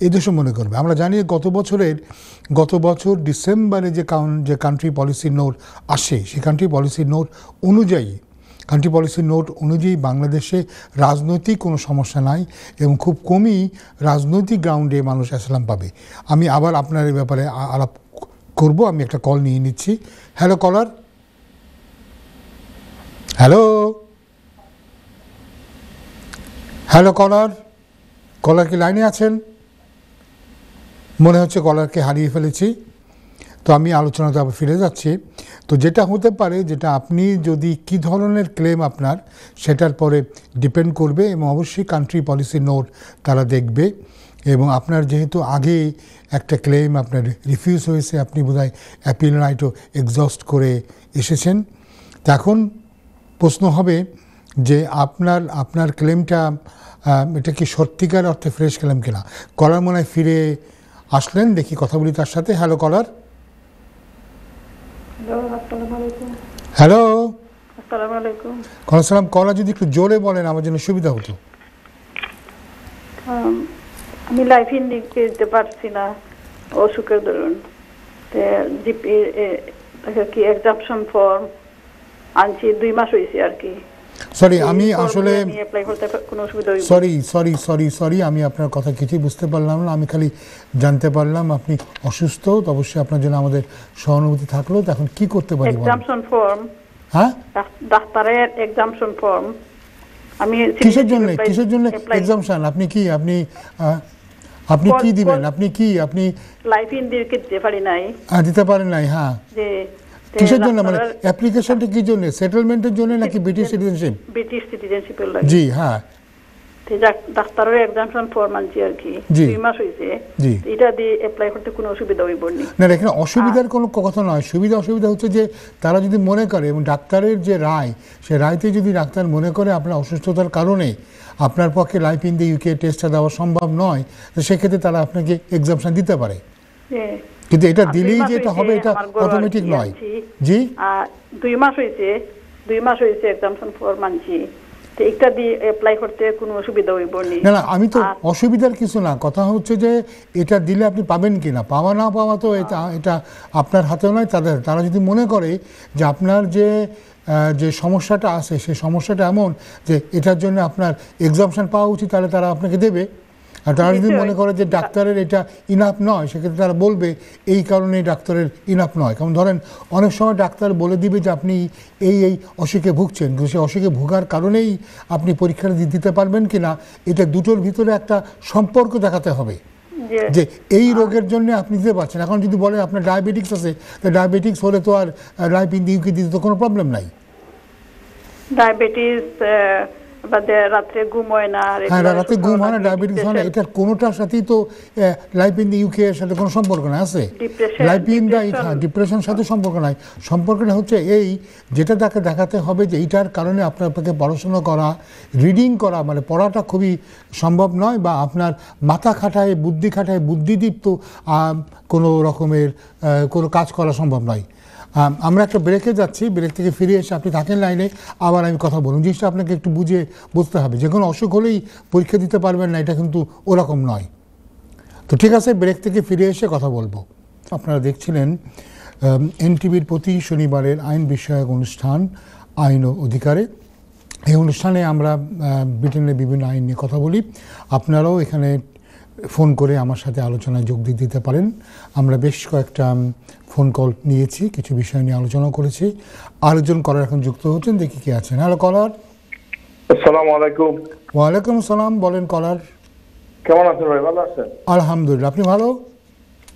এদেশও মনে করবে। আমরা জানি গত বছর ডিসেম্বরে যে কান্ট্রি পলিসি নোট আসে, সেই কান্ট্রি পলিসি নোট অনুযায়ী বাংলাদেশে রাজনৈতিক কোনো সমস্যা নাই এবং খুব কমই রাজনৈতিক গ্রাউন্ডে মানুষ অ্যাসাইলাম পাবে। আমি আবার আপনার এই ব্যাপারে আলাপ করব। আমি একটা কল নিয়ে নিচ্ছি। হ্যালো কলার, হ্যালো কলার কি লাইনে আছেন? মনে হচ্ছে কলারকে হারিয়ে ফেলেছি। তো আমি আলোচনাতে আবার ফিরে যাচ্ছি। তো যেটা হতে পারে, যেটা আপনি যদি কি ধরনের ক্লেম আপনার, সেটার পরে ডিপেন্ড করবে এবং অবশ্যই কান্ট্রি পলিসি নোট তারা দেখবে। এবং আপনার যেহেতু আগে একটা ক্লেম আপনার রিফিউজ হয়েছে, আপনি বোধহয় অ্যাপিল রাইটও এক্সস্ট করে এসেছেন। তো এখন প্রশ্ন হবে যে আপনার ক্লেমটা এটা কি সত্যিকার অর্থে ফ্রেশ ক্লেম কিনা। কলার মনে হয় ফিরে আসলেন, দেখি কথা বলি তার সাথে। হ্যালো কলার। হ্যালো, আসসালাম। কলার যদি একটু জোরে বলেন আমার জন্য সুবিধা হতো। আমি লাইফ ইন্ডিকে দিতে পারছি না অসুখের দরুন, কি এক্সাম্পশন ফর্ম আনছি 2 মাস হয়েছে আর কি। সরি, আমি আসলে সরি আমি আপনার কথা কিছুই বুঝতে পারলাম না। আমি খালি জানতে পারলাম আপনি অসুস্থ। তো অবশ্যই আপনার জন্য আমাদের সহানুভূতি থাকলো। এখন কি করতে পারি? এক্সাম্পশন ফর্ম, হ্যাঁ, ডাক্তারের এক্সাম্পশন ফর্ম। আমি কিসের জন্য এক্সাম্পশন? আপনি কি দিবেন? আপনি লাইফ ইন্ডিকে দিতে পারি নাই। দিতে পারেন নাই? হ্যাঁ, কিসের জন্য? মানে অ্যাপ্লিকেশনটা কি জন্য? সেটেলমেন্টের জন্য নাকি ব্রিটিশ সিটিজেনশিপ? ব্রিটিশ সিটিজেনশিপের লাগে। জি, হ্যাঁ। ডাক্তারের এক্সাম্পশন ফর্ম আনছি আর কি, 2 মাস হইছে। এটা দিয়ে অ্যাপ্লাই করতে কোনো অসুবিধা হইব না? এখানে অসুবিধার কোনো কথা নয়। অসুবিধা হচ্ছে যে তারা যদি মনে করে, এবং ডাক্তারের যে রায়, সে রায়তে যদি ডাক্তার মনে করে আপনার অসুস্থতার কারণে আপনার পক্ষে লাইফ ইন দ্য ইউকে টেস্টটা দেওয়া সম্ভব নয়, তো সেক্ষেত্রে তারা আপনাকে এক্সাম্পশন দিতে পারে। কিন্তু এটা দিলেই যে এটা হবে এটা অটোমেটিক নয়। জি, 2 মাস হয়েছে এক্সাম্পশন ফর্ম আনছি। তো এটা দিয়ে অ্যাপ্লাই করতে কোনো অসুবিধা হইব না না, আমি তো অসুবিধার কিছু না, কথা হচ্ছে যে এটা দিলে আপনি পাবেন কিনা, পাওয়া না পাওয়া তো এটা আপনার হাতেও নয় তাদের। তারা যদি মনে করে যে আপনার যে সমস্যাটা আছে সেই সমস্যাটা এমন যে এটার জন্য আপনার এক্সামশন পাওয়া উচিত, তাহলে তারা আপনাকে দেবে। আর তারা যদি মনে করে যে ডাক্তারের এটা ইনাফ নয়, সেক্ষেত্রে তারা বলবে এই কারণে ডাক্তারের ইনাফ নয়। কারণ ধরেন অনেক সময় ডাক্তার বলে দিবে যে আপনি এই অসুখে ভুগছেন, কিন্তু সেই অসুখে ভোগার কারণেই আপনি পরীক্ষাটা দিতে পারবেন কিনা, এটা দুটোর ভিতরে একটা সম্পর্ক দেখাতে হবে যে এই রোগের জন্য আপনি দিতে পারছেন। এখন যদি বলেন আপনার ডায়াবেটিক্স আছে, তো ডায়াবেটিক্স হলে তো আর লাইফ ইন দি ইউকে দিতে তো কোনো প্রবলেম নাই। ডায়াবেটিস রাত্রে ঘুম হয় না, হ্যাঁ রাতে ঘুম হয় না, ডায়াবেটিস হয় না, এটার কোনোটার সাথেই তো লাইফ ইন দি ইউকে এর সাথে কোনো সম্পর্ক না আছে। লাইফ ইন দ্য ডিপ্রেশনের সাথে সম্পর্ক নাই। সম্পর্কটা হচ্ছে এই, যেটা তাকে দেখাতে হবে যে এইটার কারণে আপনাকে পড়াশোনা করা, রিডিং করা, মানে পড়াটা খুবই সম্ভব নয়, বা আপনার মাথা খাটায় বুদ্ধিদীপ্ত কোনো রকমের কোনো কাজ করা সম্ভব নয়। আমরা একটা ব্রেকে যাচ্ছি, ব্রেক থেকে ফিরে এসে আপনি থাকেন লাইনে, আবার আমি কথা বলুন। জিনিসটা আপনাকে একটু বুঝতে হবে, যে কোনো অসুখ হলেই পরীক্ষা দিতে পারবেন না, এটা কিন্তু ওরকম নয়। তো ঠিক আছে, ব্রেক থেকে ফিরে এসে কথা বলবো। আপনারা দেখছিলেন এনটিভির প্রতি শনিবারের আইন বিষয়ক অনুষ্ঠান আইন ও অধিকারে। এই অনুষ্ঠানে আমরা ব্রিটেনের বিভিন্ন আইন নিয়ে কথা বলি। আপনারাও এখানে ফোন করে আমার সাথে আলোচনায় যোগ দিতে পারেন। আমরা বেশ কয়েকটা ফোন কল নিয়েছি, কিছু বিষয় নিয়ে আলোচনা করেছি। আরেকজন কলার এখন যুক্ত হচ্ছেন, দেখি কে আছেন। হ্যালো কলার। আসসালামু আলাইকুম। ওয়ালাইকুম আসসালাম, বলেন কলার। কেমন আছেন ভাই? ভালো আছেন? আলহামদুলিল্লাহ, আপনি ভালো?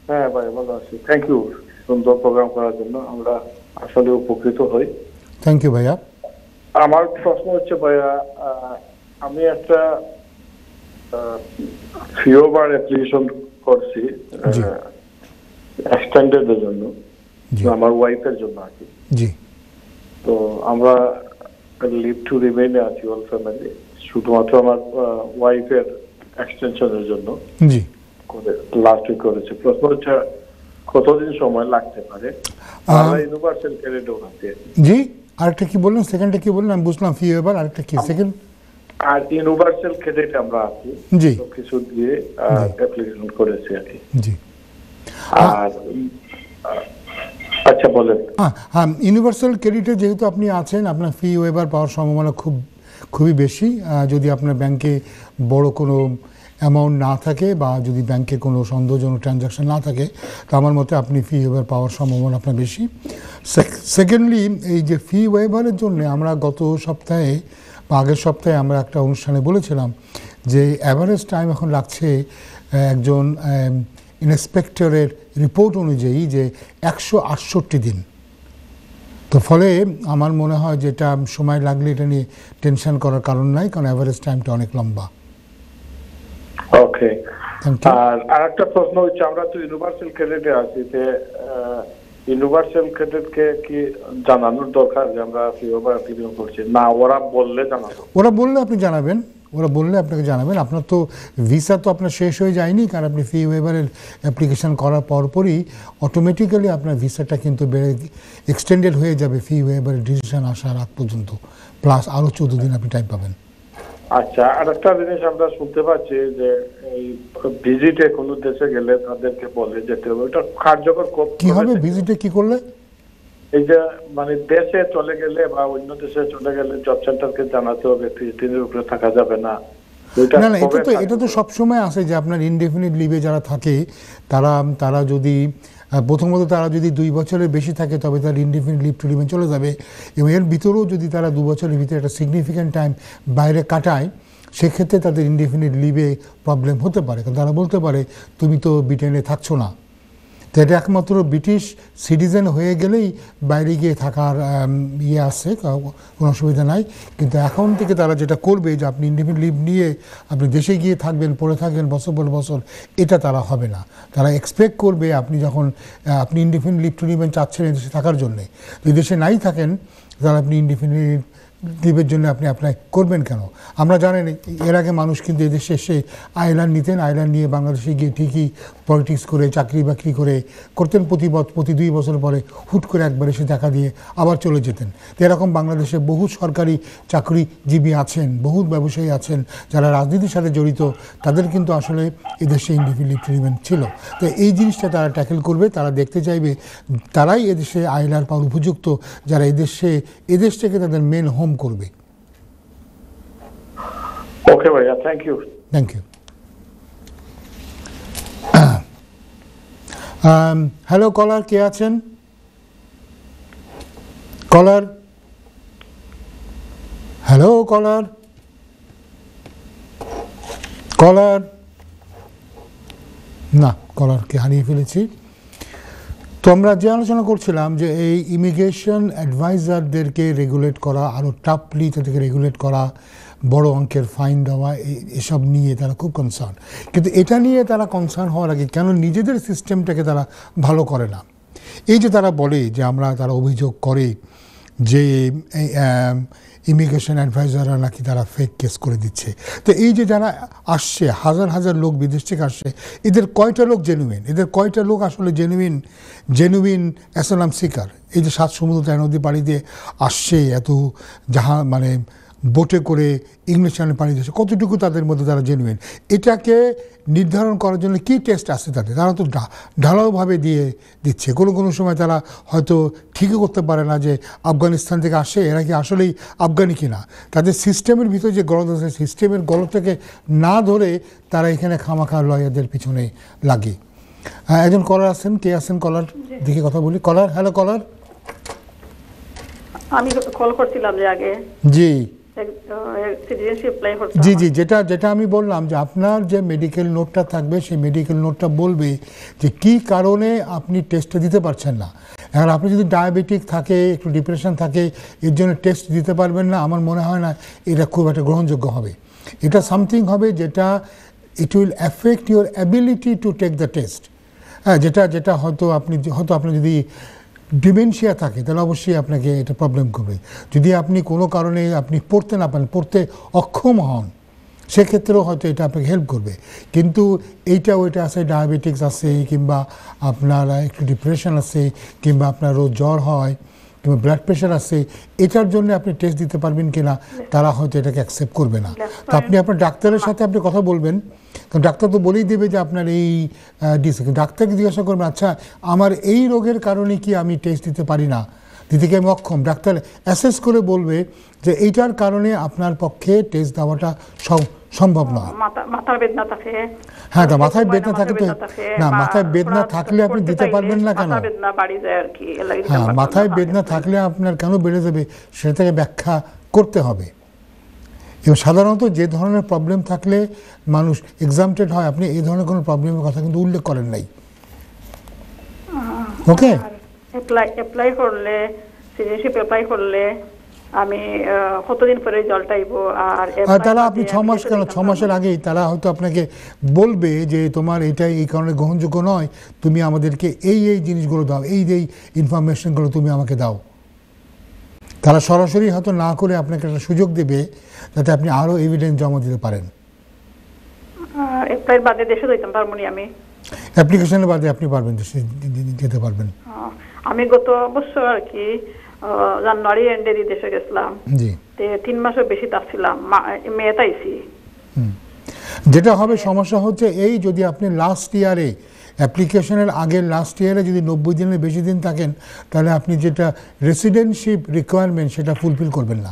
হ্যাঁ ভাই ভালো আছি, থ্যাংক ইউ সুন্দর প্রোগ্রাম করার জন্য, আমরা আসলে উপকৃত হই। থ্যাংক ইউ ভাইয়া। আমার প্রশ্ন হচ্ছে ভাইয়া, আমি একটা ফিওবার অ্যাপ্লিকেশন করছি এক্সটেন্ডেডের জন্য, আমার ওয়াইফের জন্য আর কি। জি। তো আমরা লিভ টু রিমেইনে আছি অল ফ্যামিলি, শুধুমাত্র আমার ওয়াইফের এক্সটেনশনের জন্য। জি। লাস্ট উইক করেছে। প্রশ্ন হচ্ছে কতদিন সময় লাগতে পারে? ইউনিভার্সাল ক্রেডিট আছে। জি, আরেকটা কি বললেন? সেকেন্ডটা কি বললেন? আমি বুঝলাম ফিওবার, আরেকটা কি সেকেন্ড? আর ইউনিভার্সাল ক্রেডিট আমরা আছি, জি, কিছু দিয়ে অ্যাপ্লিকেশন করেছি আর কি। জি। আর আচ্ছা বলেন। হ্যাঁ, ইউনিভার্সাল ক্রেডিটে যেহেতু আপনি আছেন, আপনার ফি ওয়েভার পাওয়ার সম্ভাবনা খুবই বেশি, যদি আপনার ব্যাংকে বড় কোনো অ্যামাউন্ট না থাকে, বা যদি ব্যাংকে কোনো সন্দেহজনক ট্রানজাকশন না থাকে, তো আমার মতে আপনি ফি ওয়েভার পাওয়ার সম্ভাবনা আপনার বেশি। সেকেন্ডলি, এই যে ফি ওয়েভারের জন্য আমরা গত সপ্তাহে বা আগের সপ্তাহে আমরা একটা অনুষ্ঠানে বলেছিলাম যে অ্যাভারেজ টাইম এখন লাগছে একজন ইন্সপেক্টরের রিপোর্ট অনুযায়ী যে 168 দিন। তো ফলে আমার মনে হয় যে এটা সময় লাগলে এটা নিয়ে টেনশন করার কারণ নাই, কারণ অ্যাভারেজ টাইমটা অনেক লম্বা। ওকে। আর আরেকটা প্রশ্ন হচ্ছে, আমরা তো ইউনিভার্সাল ক্রেডিটে আছি, যে ইউনিভার্সাল ক্রেডিটকে কি জানানোর দরকার যে আমরা ফিওবার অ্যাপ্লিকেশন করছি, না ওরা বললে জানাবো? ওরা বললে আপনি জানাবেন, ওরা বললে আপনাকে জানাবেন। আপনার তো ভিসা তো আপনার শেষ হয়ে যায়নি, কারণ আপনি ফি ওয়েভারের অ্যাপ্লিকেশন করার পরপরই অটোমেটিক্যালি আপনার ভিসাটা কিন্তু এক্সটেন্ডেড হয়ে যাবে ফি ওয়েভারের ডিসিশন আসার আগ পর্যন্ত, প্লাস আরও 14 দিন আপনি টাইম পাবেন। আচ্ছা, আর একটা জিনিস আমরা শুনতে পাচ্ছি যে এই ভিজিটে কোনো দেশে গেলে তাদেরকে বলে যেতে হবে, ওটা কার্যকর কি হবে? ভিজিটে কি করলে? এই যে মানে দেশে চলে গেলে বা অন্য দেশে চলে গেলে জব সেন্টারকে জানাতে হবে 30 দিনের উপরে থাকা যাবে না। না না, এটা তো সবসময় আসে যে আপনার ইনডেফিনিট লিভে যারা থাকে তারা যদি প্রথমত তারা যদি 2 বছরের বেশি থাকে, তবে তার ইনডেফিনিট লিভ টু রিমেইন চলে যাবে। এবং এর ভিতরেও যদি তারা 2 বছরের ভিতরে একটা সিগনিফিক্যান্ট টাইম বাইরে কাটায়, সেক্ষেত্রে তাদের ইনডেফিনিট লিভে প্রবলেম হতে পারে, কারণ তারা বলতে পারে তুমি তো ব্রিটেনে থাকছো না। তো এটা একমাত্র ব্রিটিশ সিটিজেন হয়ে গেলেই বাইরে গিয়ে থাকার আসছে, কোনো অসুবিধা নাই। কিন্তু এখন থেকে তারা যেটা করবে যে আপনি ইনডেফিনিট লিভ নিয়ে আপনি দেশে গিয়ে থাকবেন, পড়ে থাকবেন বছর পর বছর, এটা তারা হবে না। তারা এক্সপেক্ট করবে আপনি যখন আপনি ইনডেফিনিট লিভ টু নেবেন চাচ্ছেন দেশে থাকার জন্যে, যদি দেশে নাই থাকেন তাহলে আপনি ইনডেফিনিট দ্বীপের জন্য আপনি অ্যাপ্লাই করবেন কেন? আমরা জানেন এর আগে মানুষ কিন্তু এদেশে এসে আইল্যান্ড নিতেন, আইল্যান্ড নিয়ে বাংলাদেশে গিয়ে ঠিকই পলিটিক্স করে চাকরি বাকরি করে করতেন, প্রতি 2 বছর পরে হুট করে একবার এসে দেখা দিয়ে আবার চলে যেতেন। তো এরকম বাংলাদেশে বহু সরকারি চাকরিজীবী আছেন, বহু ব্যবসায়ী আছেন যারা রাজনীতির সাথে জড়িত, তাদের কিন্তু আসলে এদেশে ইনডিফিনিট রিমেন্ট ছিল। তো এই জিনিসটা তারা ট্যাকেল করবে, তারা দেখতে চাইবে তারাই এদেশে আইলার পাওয়ার উপযুক্ত, যারা এদেশ থেকে তাদের মেন হোম করবে। ওকে ভাইয়া, thank you. Thank you. Hello caller, কে আছেন? কলার, হ্যালো কলার, কলার, না, কলারকে হারিয়ে ফেলেছি। তো আমরা যে আলোচনা করছিলাম যে এই ইমিগ্রেশন অ্যাডভাইজারদেরকে রেগুলেট করা, আরও টাফলি তাদেরকে রেগুলেট করা, বড় অঙ্কের ফাইন দেওয়া, এসব নিয়ে তারা খুব কনসার্ন। কিন্তু এটা নিয়ে তারা কনসার্ন হওয়ার আগে কেন নিজেদের সিস্টেমটাকে তারা ভালো করে না? এই যে তারা বলে যে তারা অভিযোগ করে যে ইমিগ্রেশন অ্যাডভাইজাররা নাকি তারা ফেক কেস করে দিচ্ছে। তো এই যে যারা আসছে, হাজার হাজার লোক বিদেশ থেকে আসছে, এদের কয়টা লোক জেনুইন? এদের কয়টা লোক আসলে জেনুইন অ্যাসাইলাম সিকার? এই যে 7 সমুদ্র 13 নদী পাড়ি দিয়ে আসছে, এত মানে বোটে করে ইংলিশ চ্যানেল পাড়ি দিচ্ছে, কতটুকু তাদের মধ্যে তারা জেনুইন? এটাকে নির্ধারণ করার জন্য কী টেস্ট আছে তাদের? তারা তো ঢালাওভাবে দিয়ে দিচ্ছে। কোনো সময় তারা হয়তো ঠিকই করতে পারে না যে আফগানিস্তান থেকে আসে, এরা কি আসলেই আফগানি কিনা। তাদের সিস্টেমের ভিতরে যে গলদ আছে, সিস্টেমের গলদ থেকে না ধরে তারা এখানে খামাখা লয়ারদের পিছনে লাগে। একজন কলার আছেন, কে আছেন কলার? দেখে কথা বলি। কলার, হ্যালো কলার। আমি কল করছিলাম যে আগে। জি জি জি, যেটা আমি বললাম যে আপনার যে মেডিকেল নোটটা থাকবে, সেই মেডিকেল নোটটা বলবে যে কি কারণে আপনি টেস্টটা দিতে পারছেন না। এখন আপনি যদি ডায়াবেটিক থাকে, একটু ডিপ্রেশন থাকে, এর জন্য টেস্ট দিতে পারবেন না, আমার মনে হয় না এটা খুব একটা গ্রহণযোগ্য হবে। এটা সামথিং হবে যেটা it will affect your ability to take the test. হ্যাঁ, যেটা হয়তো আপনার যদি ডিমেনশিয়া থাকে তাহলে অবশ্যই আপনাকে এটা প্রবলেম করবে। যদি আপনি কোনো কারণে আপনি পড়তে না পারেন, পড়তে অক্ষম হন, সেক্ষেত্রেও হয়তো এটা আপনাকে হেল্প করবে। কিন্তু ওইটা আছে, ডায়াবেটিক্স আছে, কিংবা আপনার একটু ডিপ্রেশন আছে, কিংবা আপনার রোজ জ্বর হয়, কিংবা ব্লাড প্রেশার আছে, এটার জন্য আপনি টেস্ট দিতে পারবেন কিনা তারা হয়তো এটাকে অ্যাকসেপ্ট করবে না। তো আপনি আপনার ডাক্তারের সাথে আপনি কথা বলবেন, কারণ ডাক্তার তো বলেই দেবে যে আপনার এই ডাক্তারকে জিজ্ঞাসা করবেন, আচ্ছা আমার এই রোগের কারণে কি আমি টেস্ট দিতে পারি না, দিতে কি আমি অক্ষম? ডাক্তার অ্যাসেস করে বলবে যে এইটার কারণে আপনার পক্ষে টেস্ট দেওয়াটা সম্ভব নয়। মাথার বেদনা থাকে, হ্যাঁ, মাথায় বেদনা থাকে তো না, মাথায় বেদনা থাকলে আপনি দিতে পারবেন না কেন? হ্যাঁ, মাথায় বেদনা থাকলে আপনার কেন বেড়ে যাবে সেটাকে ব্যাখ্যা করতে হবে। এবং সাধারণত যে ধরনের প্রবলেম থাকলে মানুষ এক্সামটেড হয়, আপনি এই ধরনের কোনো প্রবলেমের কথা কিন্তু উল্লেখ করেন নাই। ওকে, অ্যাপ্লাই করলে, সিটিজেনশিপ অ্যাপ্লাই করলে আমি কতদিন পরে রেজাল্ট আইব? আর তারা আপনি 6 মাস কেন, 6 মাসের আগেই তারা হয়তো আপনাকে বলবে যে তোমার এটাই এই কারণে গ্রহণযোগ্য নয়, তুমি আমাদেরকে এই জিনিসগুলো দাও, এই ইনফরমেশনগুলো তুমি আমাকে দাও। তারা সরাসরি হয়তো না করে আপনাকে একটা সুযোগ দেবে যাতে আপনি আরও এভিডেন্স জমা দিতে পারেন। অ্যাপ্লাই বাদে দেশে যাইতাম পারবো না? আমি অ্যাপ্লিকেশনের বাদে আপনি পারবেন, দেশে যেতে পারবেন। আমি গত বছর আর কি জানুয়ারি এন্ডে দেশে গেছিলাম। জি, 3 মাসের বেশি থাকছিলাম, মেয়েতে আইছি। যেটা হবে সমস্যা হচ্ছে এই, যদি আপনি লাস্ট ইয়ারে অ্যাপ্লিকেশনের আগের লাস্ট ইয়ারে যদি 90 দিনের বেশি দিন থাকেন, তাহলে আপনি যেটা রেসিডেন্টশিপ রিকোয়ারমেন্ট সেটা ফুলফিল করবেন না।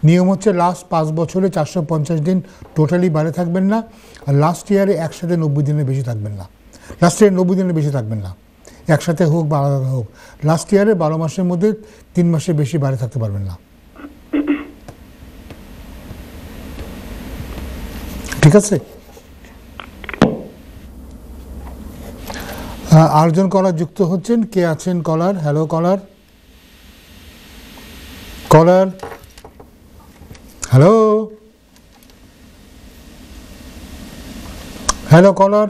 নিয়ম হচ্ছে লাস্ট 5 বছরে 450 দিন টোটালি বাইরে থাকবেন না, আর লাস্ট ইয়ারে একসাথে 90 দিনের বেশি থাকবেন না। লাস্ট ইয়ারে 90 দিনের বেশি থাকবেন না, একসাথে হোক বা আলাদা হোক। লাস্ট ইয়ারে 12 মাসের মধ্যে 3 মাসের বেশি বাইরে থাকতে পারবেন না। ঠিক আছে? আরেকজন কলার যুক্ত হচ্ছেন, কে আছেন কলার? হ্যালো কলার, কলার, হ্যালো, হ্যালো কলার,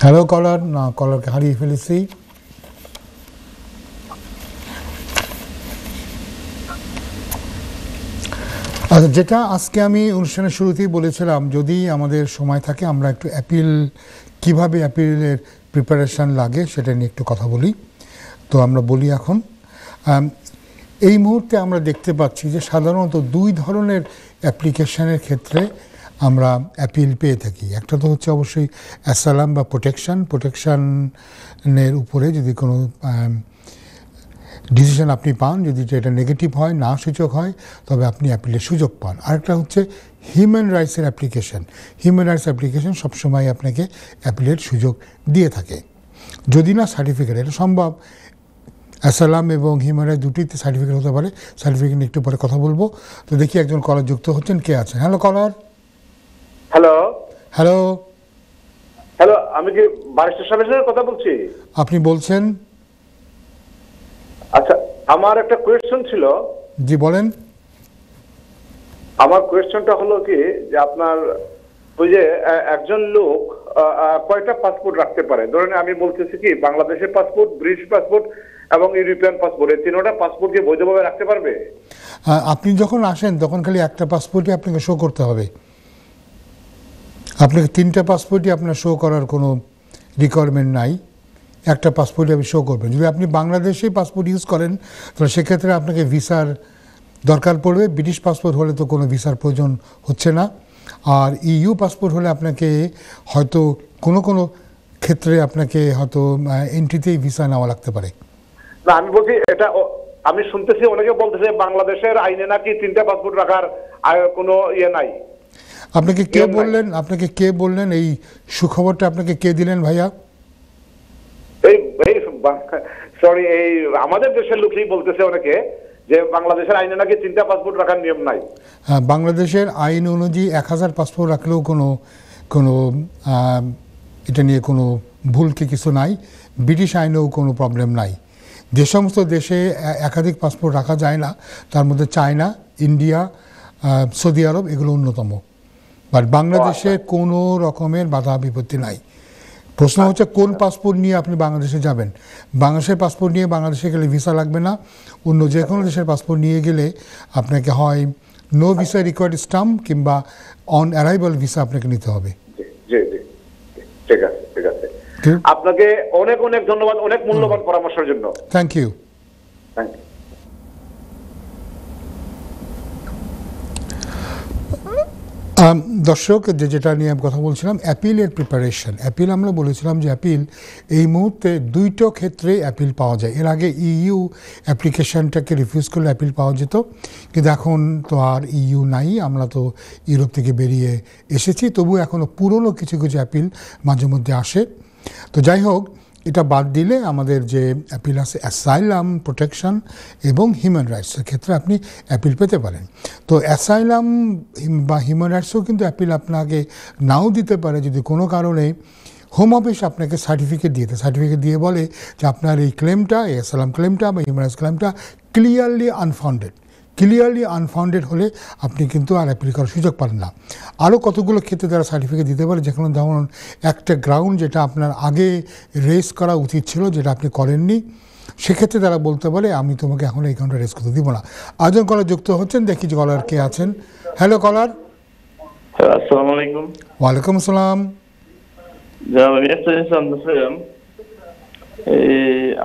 হ্যালো কলার, না, কলারকে হারিয়ে ফেলেছি। আচ্ছা, যেটা আজকে আমি অনুষ্ঠানের শুরুতেই বলেছিলাম, যদি আমাদের সময় থাকে আমরা একটু অ্যাপিল, কিভাবে অ্যাপিলের প্রিপারেশন লাগে সেটা নিয়ে একটু কথা বলি। তো আমরা বলি এখন, এই মুহূর্তে আমরা দেখতে পাচ্ছি যে সাধারণত দুই ধরনের অ্যাপ্লিকেশনের ক্ষেত্রে আমরা অ্যাপিল পেয়ে থাকি। একটা তো হচ্ছে অবশ্যই অ্যাসাইলাম বা প্রোটেকশনের উপরে যদি কোনো ডিসিশন আপনি পান, যদি এটা নেগেটিভ হয়, না সূচক হয়, তবে আপনি অ্যাপিলের সুযোগ পান। আরেকটা হচ্ছে হিউম্যান রাইটসের অ্যাপ্লিকেশন। হিউম্যান রাইটস অ্যাপ্লিকেশন সবসময় আপনাকে অ্যাপিলের সুযোগ দিয়ে থাকে, যদি না সার্টিফিকেট। এটা সম্ভব অ্যাসাইলাম এবং হিউম্যান রাইটস দুটিতে সার্টিফিকেট হতে পারে। সার্টিফিকেট নিয়ে একটু পরে কথা বলবো। তো দেখি একজন কলার যুক্ত হচ্ছেন, কে আছেন? হ্যালো কলার। হ্যালো হ্যালো, হ্যালো, আমি কি ব্যারিস্টার সাহেবের সাথে কথা বলছি? আপনি বলছেন? আচ্ছা, আমার একটা কোয়েশ্চেন ছিল। জি বলেন। আমার কোয়েশ্চেনটা হলো কি যে আপনার ওই যে একজন লোক কয়টা পাসপোর্ট রাখতে পারে? ধরেন আমি বলতেছি কি, বাংলাদেশের পাসপোর্ট, ব্রিটিশ পাসপোর্ট এবং ইউরোপিয়ান পাসপোর্ট, এই তিনটা পাসপোর্ট কি বৈধভাবে রাখতে পারবে? আপনি যখন আসেন তখন খালি একটা পাসপোর্টই আপনাকে শো করতে হবে। আপনাকে তিনটা পাসপোর্টই আপনার শো করার কোনো রিকোয়ারমেন্ট নাই, একটা পাসপোর্টই আপনি শো করবেন। যদি আপনি বাংলাদেশে পাসপোর্ট ইউজ করেন তাহলে সেক্ষেত্রে আপনাকে ভিসার দরকার পড়বে। ব্রিটিশ পাসপোর্ট হলে তো কোনো ভিসার প্রয়োজন হচ্ছে না। আর ইইউ পাসপোর্ট হলে আপনাকে হয়তো কোনো কোনো ক্ষেত্রে আপনাকে হয়তো এন্ট্রিতেই ভিসা নেওয়া লাগতে পারে। না, আমি বলছি এটা, আমি শুনতেছি অনেকে বলতেছে বাংলাদেশের আইনে নাকি তিনটা পাসপোর্ট রাখার কোনো ইয়ে নাই। আপনাকে কে বললেন এই সুখবরটা? আপনাকে কে দিলেন ভাইয়া? সরি, এই আমাদের দেশের লোকই বলতেছে অনেকে যে বাংলাদেশের আইনে নাকি তিনটা পাসপোর্ট রাখার নিয়ম নাই। হ্যাঁ, বাংলাদেশের আইন অনুযায়ী 1000 পাসপোর্ট রাখলেও কোনো এটা নিয়ে কোনো ভুল কি কিছু নাই। ব্রিটিশ আইনেও কোনো প্রবলেম নাই। যে সমস্ত দেশে একাধিক পাসপোর্ট রাখা যায় না তার মধ্যে চায়না, ইন্ডিয়া, সৌদি আরব এগুলো অন্যতম। বাট বাংলাদেশে কোনো রকমের বাধা বিপত্তি নাই। প্রশ্ন হচ্ছে কোন পাসপোর্ট নিয়ে আপনি বাংলাদেশে যাবেন। বাংলাদেশের পাসপোর্ট নিয়ে বাংলাদেশে গেলে ভিসা লাগবে না। অন্য যে কোনো দেশের পাসপোর্ট নিয়ে গেলে আপনাকে হয় নো ভিসা রিকোয়ার্ড স্টাম্প কিংবা অন অ্যারাইভাল ভিসা আপনাকে নিতে হবে। জি জি, ঠিক আছে, ঠিক আছে। আপনাকে অনেক অনেক ধন্যবাদ, অনেক মূল্যবান পরামর্শের জন্য। Thank you. Thank you. দর্শক, যেটা নিয়ে আমি কথা বলছিলাম, অ্যাপিলের প্রিপারেশন। অ্যাপিল আমরা বলেছিলাম যে অ্যাপিল এই মুহূর্তে দুইটো ক্ষেত্রে অ্যাপিল পাওয়া যায়। এর আগে ইইউ অ্যাপ্লিকেশনটাকে রিফিউজ করলে অ্যাপিল পাওয়া যেত, কিন্তু এখন তো আর ইইউ নাই, আমরা তো ইউরোপ থেকে বেরিয়ে এসেছি। তবু এখনও পুরনো কিছু কিছু অ্যাপিল মাঝে মধ্যে আসে। তো যাই হোক, এটা বাদ দিলে আমাদের যে অ্যাপিল আছে অ্যাসাইলাম, প্রোটেকশন এবং হিউম্যান রাইটসের ক্ষেত্রে আপনি অ্যাপিল পেতে পারেন। তো অ্যাসাইলাম বা হিউম্যান রাইটসও কিন্তু অ্যাপিল আপনাকে নাও দিতে পারে যদি কোনো কারণে হোম অফিস আপনাকে সার্টিফিকেট দিয়ে বলে যে আপনার এই ক্লেমটা, এই অ্যাসাইলাম ক্লেমটা বা হিউম্যান রাইটস ক্লেমটা ক্লিয়ারলি আনফাউন্ডেড হলে আপনি কিন্তু আর অ্যাপিল করার সুযোগ পান না। আরও কতগুলো ক্ষেত্রে তারা সার্টিফিকেট দিতে পারে, যেখানে যেমন একটা গ্রাউন্ড যেটা আপনার আগে রেস করা উচিত ছিল, যেটা আপনি করেননি, সেক্ষেত্রে তারা বলতে পারে আমি তোমাকে এখন এই কাউন্টে রেস করতে দিব না। আরেকজন কলার যুক্ত হচ্ছেন, দেখি যে কলার কে আছেন। হ্যালো কলার। আসসালামু আলাইকুম। ওয়ালাইকুম আসসালাম।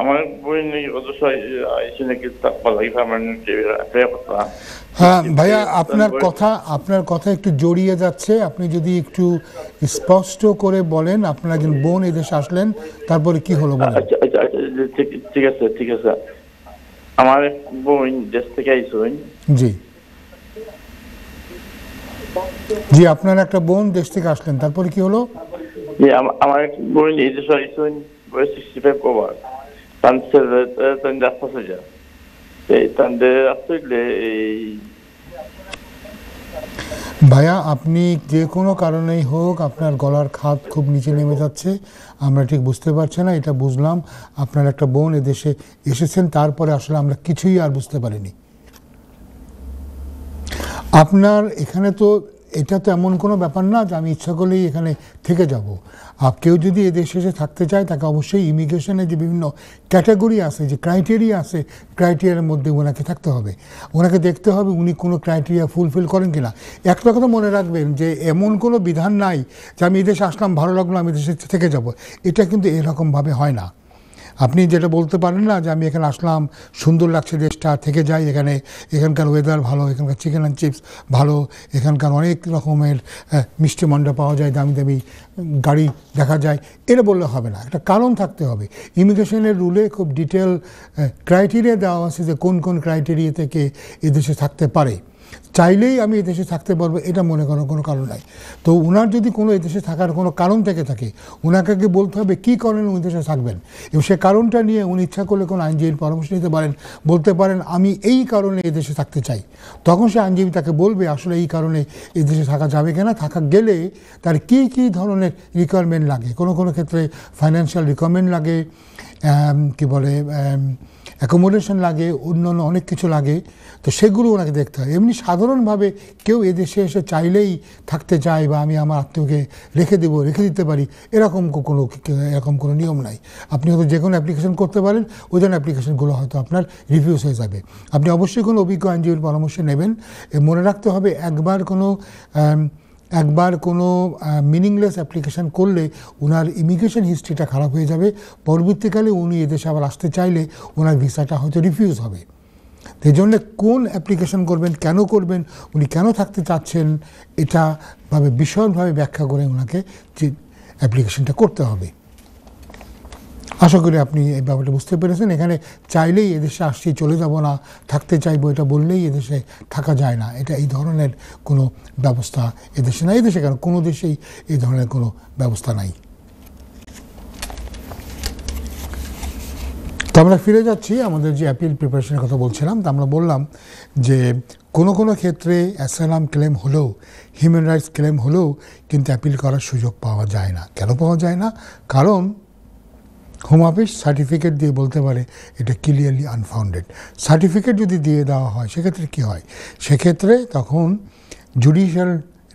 আমার বই হ্যাঁ ভাইয়া, আপনার কথা একটু জড়িয়ে যাচ্ছে। আপনি যদি একটু স্পষ্ট করে বলেন, আপনার একজন বোন এই দেশে আসলেন, তারপরে কি হলো বলেন। আচ্ছা, ঠিক আছে। আমার এক বোন দেশ থেকে আইসেন। জি, আপনার একটা বোন দেশ থেকে আসলেন, তারপরে কি হলো? আমার এক বোন এই দেশে আইসেন, বয়স 65 ওভার। ভাইয়া, আপনি যে কোনো কারণেই হোক আপনার গলার খাত খুব নিচে নেমে যাচ্ছে, আমরা ঠিক বুঝতে পারছি না। এটা বুঝলাম আপনার একটা বোন এদেশে এসেছেন, তারপরে আসলে আমরা কিছুই আর বুঝতে পারিনি। আপনার এখানে তো এটা তো এমন কোনো ব্যাপার না যে আমি ইচ্ছা করলেই এখানে থেকে যাব। কেউ যদি এদেশে এসে থাকতে চায় তাকে অবশ্যই ইমিগ্রেশনের যে বিভিন্ন ক্যাটাগরি আছে, যে ক্রাইটেরিয়া আছে, ক্রাইটেরিয়ার মধ্যে ওনাকে থাকতে হবে, ওনাকে দেখতে হবে উনি কোনো ক্রাইটেরিয়া ফুলফিল করেন কিনা। একটা কথা মনে রাখবেন যে এমন কোনো বিধান নাই যে আমি এদেশে আসলাম, ভালো লাগলো, আমি এদেশে থেকে যাব। এটা কিন্তু এরকমভাবে হয় না। আপনি যেটা বলতে পারেন না যে আমি এখানে আসলাম, সুন্দর লাগছে দেশটা, থেকে যাই, এখানকার ওয়েদার ভালো, এখানকার চিকেন অ্যান্ড চিপস ভালো, এখানকার অনেক রকমের মিষ্টি মন্ডা পাওয়া যায়, দামি দামি গাড়ি দেখা যায়, এটা বললে হবে না। একটা কারণ থাকতে হবে। ইমিগ্রেশনের রুলে খুব ডিটেল ক্রাইটেরিয়া দেওয়া আছে যে কোন কোন ক্রাইটেরিয়া থেকে এদেশে থাকতে পারে। চাইলেই আমি এদেশে থাকতে পারবো এটা মনে করার কোনো কারণ নাই। তো ওনার যদি কোনো এদেশে থাকার কোনো কারণ থেকে থাকে, ওনাকে বলতে হবে কী কারণে উনি দেশে থাকবেন, এবং সে কারণটা নিয়ে উনি ইচ্ছা করলে কোনো আইনজীবীর পরামর্শ নিতে পারেন, বলতে পারেন আমি এই কারণে এদেশে থাকতে চাই। তখন সে আইনজীবী তাকে বলবে আসলে এই কারণে এদেশে থাকা যাবে কিনা, থাকা গেলে তার কী কী ধরনের রিকোয়ারমেন্ট লাগে। কোনো কোনো ক্ষেত্রে ফাইন্যান্সিয়াল রিকোয়ারমেন্ট লাগে, কি বলে অ্যাকোমোডেশন লাগে, অন্যান্য অনেক কিছু লাগে। তো সেগুলো ওনাকে দেখতে হয়। এমনি সাধারণভাবে কেউ এদেশে এসে চাইলেই থাকতে চায় বা আমি আমার আত্মীয়কে রেখে দিতে পারি, এরকম কোনো নিয়ম নাই। আপনি হয়তো যে কোনো অ্যাপ্লিকেশন করতে পারেন, ওই ধরনের অ্যাপ্লিকেশনগুলো হয়তো আপনার রিফিউজ হয়ে যাবে। আপনি অবশ্যই কোনো অভিজ্ঞ আইনজীবীর পরামর্শ নেবেন। মনে রাখতে হবে একবার কোনো মিনিংলেস অ্যাপ্লিকেশান করলে ওনার ইমিগ্রেশন হিস্ট্রিটা খারাপ হয়ে যাবে। পরবর্তীকালে উনি এদেশে আবার আসতে চাইলে ওনার ভিসাটা হয়তো রিফিউজ হবে। এই জন্য কোন অ্যাপ্লিকেশন করবেন, কেন করবেন, উনি কেন থাকতে চাচ্ছেন, এটা বিশদভাবে ব্যাখ্যা করে ওনাকে যে অ্যাপ্লিকেশনটা করতে হবে। আশা করি আপনি এই ব্যাপারটা বুঝতে পেরেছেন। এখানে চাইলেই এদেশে আসছি, চলে যাব না, থাকতে চাইবো, এটা বললেই এদেশে থাকা যায় না। এটা এই ধরনের কোনো ব্যবস্থা এদেশে নাই। এদেশে কেন, কোনো দেশেই এই ধরনের কোনো ব্যবস্থা নাই। তো আমরা ফিরে যাচ্ছি আমাদের যে অ্যাপিল প্রিপারেশনের কথা বলছিলাম। তো আমরা বললাম যে কোনো ক্ষেত্রে অ্যাসাইলাম ক্লেম হলেও, হিউম্যান রাইটস ক্লেম হলেও কিন্তু অ্যাপিল করার সুযোগ পাওয়া যায় না। কেন পাওয়া যায় না? কারণ হোম অফিস সার্টিফিকেট দিয়ে বলতে পারে এটা ক্লিয়ারলি আনফাউন্ডেড। সার্টিফিকেট যদি দিয়ে দেওয়া হয় সেক্ষেত্রে কী হয়? সেক্ষেত্রে তখন জুডিশিয়াল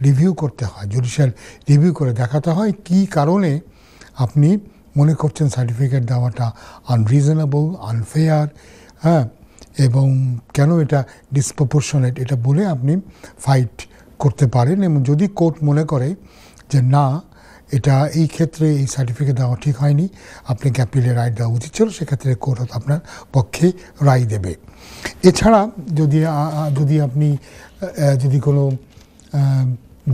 রিভিউ করতে হয়। জুডিশিয়াল রিভিউ করে দেখাতে হয় কী কারণে আপনি মনে করছেন সার্টিফিকেট দেওয়াটা আনরিজনেবল, আনফেয়ার, এবং কেন এটা ডিসপ্রপোর্শনেট, এটা বলে আপনি ফাইট করতে পারেন। এবং যদি কোর্ট মনে করে যে না, এটা এই ক্ষেত্রে এই সার্টিফিকেট দেওয়া ঠিক হয়নি, আপনাকে অ্যাপিলের রায় দেওয়া উচিত ছিল, সেক্ষেত্রে কোর্ট আপনার পক্ষে রায় দেবে। এছাড়া যদি আপনি কোনো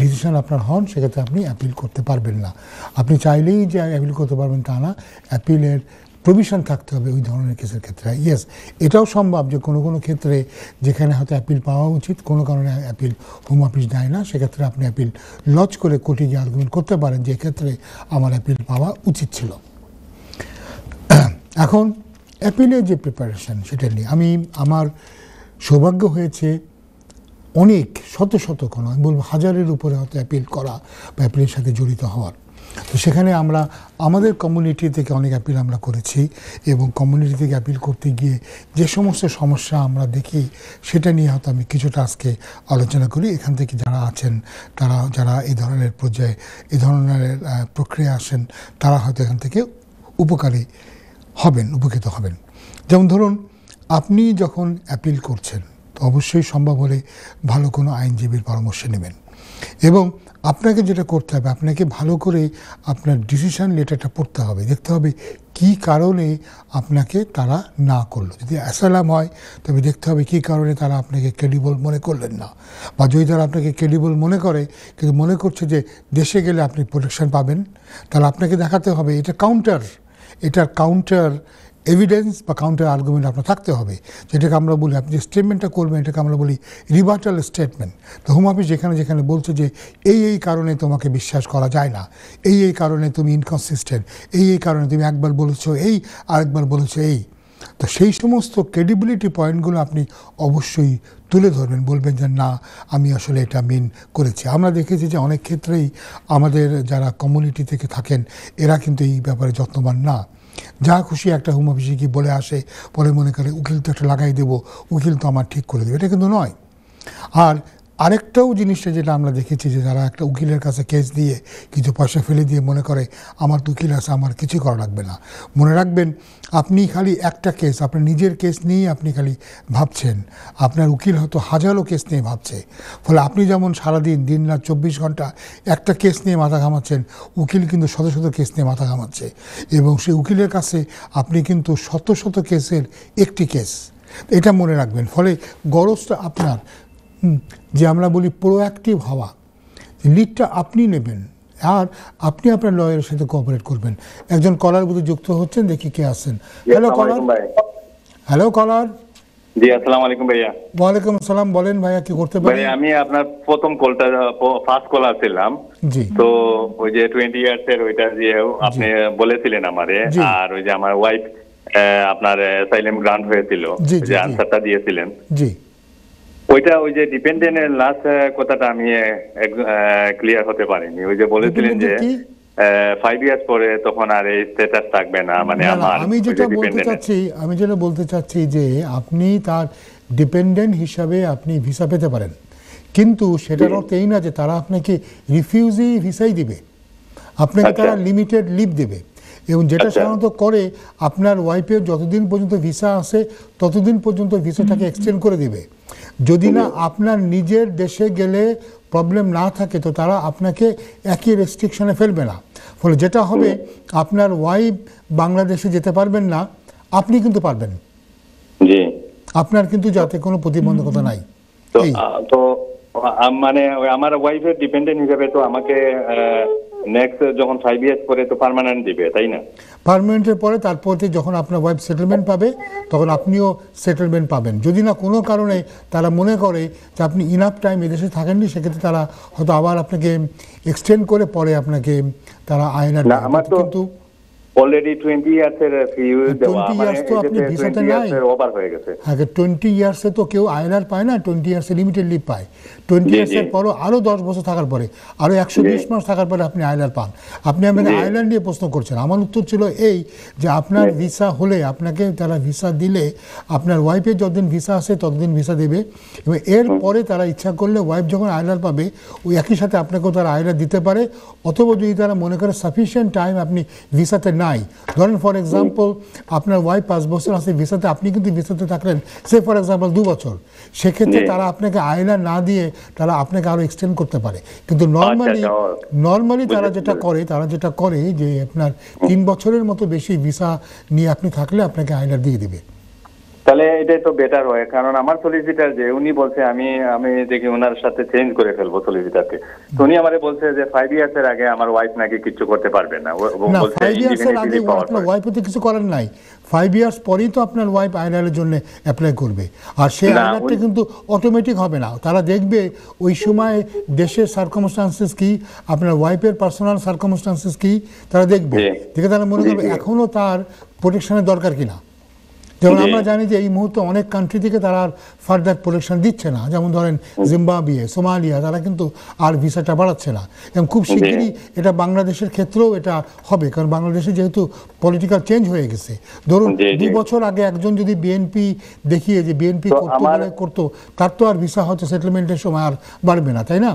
ডিসিশন আপনার হন, সেক্ষেত্রে আপনি অ্যাপিল করতে পারবেন না। আপনি চাইলেই যে অ্যাপিল করতে পারবেন তা না, অ্যাপিলের প্রভিশন থাকতে হবে ওই ধরনের কেসের ক্ষেত্রে। ইয়েস, এটাও সম্ভব যে কোনো ক্ষেত্রে যেখানে হয়তো অ্যাপিল পাওয়া উচিত, কোনো কারণে অ্যাপিল হোম অফিস দেয় না, সেক্ষেত্রে আপনি অ্যাপিল লজ করে কোর্টে গিয়ে আর্গুমেন্ট করতে পারেন যে এক্ষেত্রে আমার অ্যাপিল পাওয়া উচিত ছিল। এখন অ্যাপিলের যে প্রিপারেশন, সেটা নিয়ে আমার সৌভাগ্য হয়েছে অনেক শত কোনো, আমি বলবো হাজারের উপরে হয়তো অ্যাপিল করা বা অ্যাপিলের সাথে জড়িত হওয়ার। তো সেখানে আমরা আমাদের কমিউনিটি থেকে অনেক অ্যাপিল আমরা করেছি, এবং কমিউনিটি থেকে অ্যাপিল করতে গিয়ে যে সমস্ত সমস্যা আমরা দেখি সেটা নিয়ে হয়তো আমি কিছুটা আজকে আলোচনা করি। এখান থেকে যারা আছেন, যারা এই ধরনের পর্যায়ে এই ধরনের প্রক্রিয়া আসেন, তারা হয়তো এখান থেকে উপকৃত হবেন। যেমন ধরুন, আপনি যখন অ্যাপিল করছেন তো অবশ্যই সম্ভব হলে ভালো কোনো আইনজীবীর পরামর্শ নেবেন, এবং আপনাকে যেটা করতে হবে, আপনাকে ভালো করে আপনার ডিসিশন লেটারটা পড়তে হবে, দেখতে হবে কী কারণে আপনাকে তারা না করলো। যদি অ্যাসাইলাম হয় তবে দেখতে হবে কী কারণে তারা আপনাকে ক্রেডিবল মনে করলেন না, বা যদি তারা আপনাকে ক্রেডিবল মনে করে কিন্তু মনে করছে যে দেশে গেলে আপনি প্রোটেকশন পাবেন, তাহলে আপনাকে দেখাতে হবে এটার কাউন্টার এভিডেন্স বা কাউন্টার আর্গুমেন্ট আপনার থাকতে হবে। যেটাকে আমরা বলি, আপনি যে স্টেটমেন্টটা করবেন এটাকে আমরা বলি রিবাটাল স্টেটমেন্ট। তো হোম অফিস যেখানে বলছে যে এই কারণে তোমাকে বিশ্বাস করা যায় না, এই কারণে তুমি ইনকনসিস্টেন্ট, এই কারণে তুমি একবার বলেছো এই, আরেকবার বলেছো এই, তো সেই সমস্ত ক্রেডিবিলিটি পয়েন্টগুলো আপনি অবশ্যই তুলে ধরবেন, বলবেন যে না, আমি আসলে এটা মিন করেছি। আমরা দেখেছি যে অনেক ক্ষেত্রেই আমাদের যারা কমিউনিটি থেকে থাকেন এরা কিন্তু এই ব্যাপারে যত্নবান না। যা খুশি একটা হোম অফিসে গিয়ে বলে আসে, পরে মনে করে উকিল তো একটা লাগাই দেবো, উকিল তো আমার ঠিক করে দেবে, এটা কিন্তু নয়। আর আরেকটাও জিনিসটা যেটা আমরা দেখেছি যে যারা একটা উকিলের কাছে কেস দিয়ে কিছু পয়সা ফেলে দিয়ে মনে করে আমার তো উকিল আছে, আমার কিছু করা লাগবে না। মনে রাখবেন, আপনি খালি একটা কেস, আপনার নিজের কেস নিয়ে আপনি খালি ভাবছেন, আপনার উকিল হয়তো হাজারো কেস নিয়ে ভাবছে। ফলে আপনি যেমন সারাদিন দিন রাত 24 ঘন্টা একটা কেস নিয়ে মাথা ঘামাচ্ছেন, উকিল কিন্তু শত শত কেস নিয়ে মাথা ঘামাচ্ছে, এবং সেই উকিলের কাছে আপনি কিন্তু শত শত কেসের একটি কেস। এটা মনে রাখবেন। ফলে গরজটা আপনার, যে আমরা বলি প্রোঅ্যাক্টিভ হওয়া, লিডটা আপনি নেবেন আর আপনি আপনার লয়ারের সাথে কোঅপারেট করবেন। একজন কলার বুঝে যুক্ত হচ্ছেন, দেখি কে আছেন। হ্যালো কলার। হ্যালো কলার। জি আসসালামু আলাইকুম ভাইয়া। ওয়ালাইকুম আসসালাম, বলেন ভাইয়া কি করতে পারি? আমি আপনার প্রথম কলটা ফার্স্ট কলার ছিলাম। জি। তো ওই যে 20 ইয়ার্স এর ওইটা যে আপনি বলেছিলেন আমারে, আর ওই যে আমার ওয়াইফ আপনার অ্যাসাইলাম গ্রান্ট হয়েছিল, যে আনসারটা দিয়েছিলেন। জি। ওইটা ওই যে ডিপেন্ডেন্টের লাস্ট কথাটা আমি ক্লিয়ার হতে পারিনি। ওই যে বলেছিলেন যে 5 ইয়ার্স পরে তখন আর এই স্ট্যাটাস থাকবে না, মানে আমার আমি যেটা বলতে চাচ্ছি যে আপনি তার ডিপেন্ডেন্ট হিসাবে আপনি ভিসা পেতে পারেন, কিন্তু সেটার অর্থ এই না যে তারা আপনাকে রিফিউজি ভিসাই দিবে, আপনাকে তারা লিমিটেড লিভ দেবে। এবং যেটা সাধারণত করে, আপনার ওয়াইফের যতদিন পর্যন্ত ভিসা আসে ততদিন পর্যন্ত ভিসাটাকে এক্সটেন্ড করে দিবে। যদি না আপনার নিজের দেশে গেলে প্রবলেম না থাকে, তো তারা আপনাকে একই রেস্ট্রিকশনে ফেলবে না। ফলে যেটা হবে, আপনার ওয়াইফ বাংলাদেশে যেতে পারবেন না, আপনি কিন্তু পারবেন। আপনার কিন্তু যাতে কোনো প্রতিবন্ধকতা নাই। তো মানে আমার ওয়াইফের ডিপেন্ডেন্ট হিসেবে তো আমাকে নেক্সট যখন 5 ইয়ার্স পরে তো পার্মানেন্ট দিবে, তাই না? পার্মানেন্টের পরে তারপরে যখন আপনার ওয়াইফ সেটেলমেন্ট পাবে, তখন আপনিও সেটেলমেন্ট পাবেন। যদি না কোনো কারণে তারা মনে করে যে আপনি ইনাফ টাইম এদেশে থাকেননি, সেক্ষেত্রে তারা হয়তো আবার আপনাকে এক্সটেন্ড করে পরে আপনাকে তারা আইনার। কিন্তু অলরেডি 20 ইয়ার্সের ফিউজ দেওয়া, মানে তো আপনি ভিসাতে নাই, ওভার হয়ে গেছে। আগে 20 ইয়ার্সে তো কেউ আইএলআর পায় না, 20 ইয়ার্সে লিমিটেড লিভ পায়। 20 ইয়ার্সের পরও আরও 10 বছর থাকার পরে, আরও 120 মাস থাকার পরে আপনি আইএলআর পান। আপনি আমাকে আইএলআর নিয়ে প্রশ্ন করছেন। আমার উত্তর ছিল এই যে আপনার ভিসা হলে, আপনাকে তারা ভিসা দিলে, আপনার ওয়াইফের যতদিন ভিসা আসে ততদিন ভিসা দেবে, এবং এরপরে তারা ইচ্ছা করলে ওয়াইফ যখন আইএলআর পাবে, ওই একই সাথে আপনাকেও তারা আইএলআর দিতে পারে। অথবা যদি তারা মনে করে সাফিসিয়েন্ট টাইম আপনি ভিসাতে নাই, ধরেন ফর এক্সাম্পল আপনার ওয়াইফ 5 বছর আছে ভিসাতে, আপনি কিন্তু ভিসাতে থাকলেন সে ফর এক্সাম্পল 2 বছর, সেক্ষেত্রে তারা আপনাকে আইএলআর না দিয়ে তারা আপনাকে আরো এক্সটেন্ড করতে পারে। কিন্তু নর্মালি তারা যেটা করে যে আপনার 3 বছরের মতো বেশি ভিসা নিয়ে আপনি থাকলে আপনাকে আইএলআর দিয়ে দিবে। তাহলে এটাই তো বেটার হয়, কারণ আমার সলিসিটার যে উনি বলছে আমি দেখি ওনার সাথে চেঞ্জ করে ফেলবো সলিসিটারকে। তো উনি আমারে বলছে যে 5 ইয়ার্সের আগে আমার ওয়াইফ নাকি কিছু করতে পারবে না। 5 ইয়ার্সের আগে আপনার ওয়াইফ তো কিছু করার নাই, 5 ইয়ার্স পরেই তো আপনার ওয়াইফ আইএলআর এর জন্য অ্যাপ্লাই করবে। আর সেই আইএলআরটা কিন্তু অটোমেটিক হবে না, তারা দেখবে ওই সময় দেশের সার্কামস্টান্সেস কি, আপনার ওয়াইফের পার্সোনাল সার্কামস্টান্সেস কি, তারা দেখবে, দেখে তারা মনে করবে এখনো তার প্রোটেকশনের দরকার কিনা। যেমন আমরা জানি যে এই মুহূর্তে অনেক কান্ট্রি থেকে তারা আর ফার্দার প্রোটেকশন দিচ্ছে না, যেমন ধরেন জিম্বাবুয়ে, সোমালিয়া, তারা কিন্তু আর ভিসাটা বাড়াচ্ছে না। এবং খুব শিগগিরই এটা বাংলাদেশের ক্ষেত্রেও এটা হবে, কারণ বাংলাদেশে যেহেতু পলিটিক্যাল চেঞ্জ হয়ে গেছে। ধরুন 2 বছর আগে একজন যদি বিএনপি দেখিয়ে যে বিএনপি করতো, তার তো আর ভিসা হয়তো সেটেলমেন্টের সময় আর বাড়বে না, তাই না?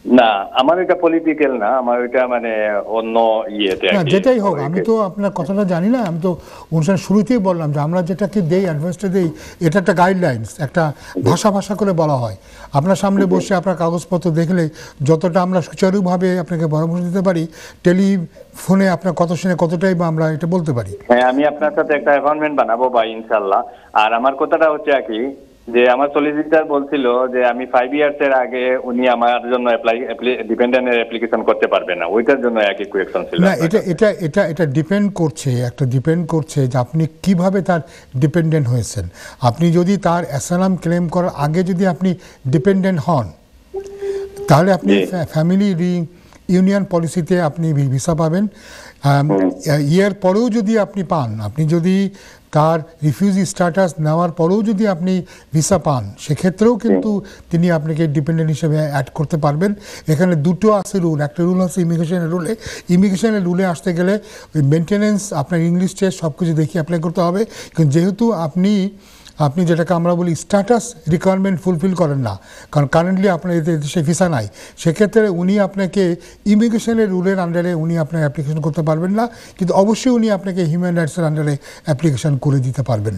না, আমার এটা পলিটিক্যাল না, আমার এটা মানে অন্য ইয়েতে। যেটাই হোক, আমি তো আপনার কথাটা জানি না, আমি তো অনুষ্ঠানের শুরুতেই বললাম যে আমরা যেটাকে দেই, অ্যাডভাইসটা দেই, এটা একটা গাইডলাইন্স, একটা ভাষা করে বলা হয়। আপনার সামনে বসে আপনার কাগজপত্র দেখলে যতটা আমরা সুচারুভাবে আপনাকে পরামর্শ দিতে পারি, টেলিফোনে আপনার কথা শুনে কতটাই বা আমরা এটা বলতে পারি। হ্যাঁ, আমি আপনার সাথে একটা অ্যাপয়েন্টমেন্ট বানাবো ভাই ইনশাআল্লাহ। আর আমার কথাটা হচ্ছে কি, যে আমার সলিসিটার বলছিল যে আমি 5 ইয়ার্সের আগে উনি আমার জন্য ডিপেন্ডেন্টের অ্যাপ্লিকেশন করতে পারবে না, ওইটার জন্য একই কোয়েকশন ছিল। না, এটা ডিপেন্ড করছে যে আপনি কিভাবে তার ডিপেন্ডেন্ট হয়েছেন। আপনি যদি তার অ্যাসাইলাম ক্লেম করার আগে যদি আপনি ডিপেন্ডেন্ট হন, তাহলে আপনি ফ্যামিলি ইউনিয়ন পলিসিতে আপনি ভিসা পাবেন। ইয়ার পরেও যদি আপনি পান, আপনি যদি তার রিফিউজি স্ট্যাটাস নেওয়ার পরেও যদি আপনি ভিসা পান, সেক্ষেত্রেও কিন্তু তিনি আপনাকে ডিপেন্ডেন্ট হিসেবে অ্যাড করতে পারবেন। এখানে দুটো আছে রুল, একটা রুল হচ্ছে ইমিগ্রেশনের রুলে আসতে গেলে ওই মেনটেনেন্স, আপনার ইংলিশ টেস্ট সব কিছু দেখিয়ে অ্যাপ্লাই করতে হবে। কিন্তু যেহেতু আপনি আপনি যেটাকে আমরা বলি স্ট্যাটাস রিকোয়ারমেন্ট ফুলফিল করেন না, কারণ কারেন্টলি আপনার দেশে ভিসা নাই, সেক্ষেত্রে উনি আপনাকে ইমিগ্রেশনের রুলের আন্ডারে উনি আপনার অ্যাপ্লিকেশন করতে পারবেন না, কিন্তু অবশ্যই উনি আপনাকে হিউম্যান রাইটসের আন্ডারে অ্যাপ্লিকেশন করে দিতে পারবেন।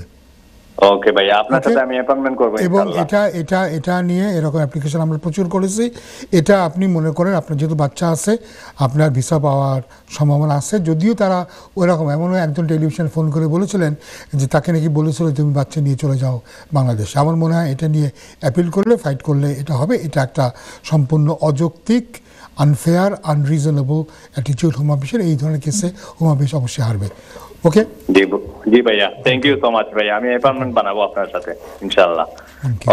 ওকে ভাই, আপনার সাথে আমি অ্যাপয়েন্টমেন্ট করব এবং ইনশাআল্লাহ। এটা নিয়ে এরকম অ্যাপ্লিকেশন আমরা প্রচুর করেছি। এটা আপনি মনে করেন আপনার যেহেতু বাচ্চা আছে, আপনার ভিসা পাওয়ার সম্ভাবনা আছে, যদিও তারা ওইরকম এমনও একজন টেলিভিশন ফোন করে বলেছিলেন যে তাকে নাকি বলেছিল তুমি বাচ্চা নিয়ে চলে যাও বাংলাদেশ। আমার মনে হয় এটা নিয়ে অ্যাপিল করলে, ফাইট করলে এটা হবে। এটা একটা সম্পূর্ণ অযৌক্তিক, আনফেয়ার, আনরিজনেবল অ্যাটিটিউড হোম অফিসের। এই ধরনের কেসে হোম অফিস অবশ্যই হারবে। ওকে, জি ভাইয়া, থ্যাংক ইউ সো মাচ ভাইয়া, আমি অ্যাপয়েন্টমেন্ট বানাবো আপনার সাথে ইনশাআল্লাহ।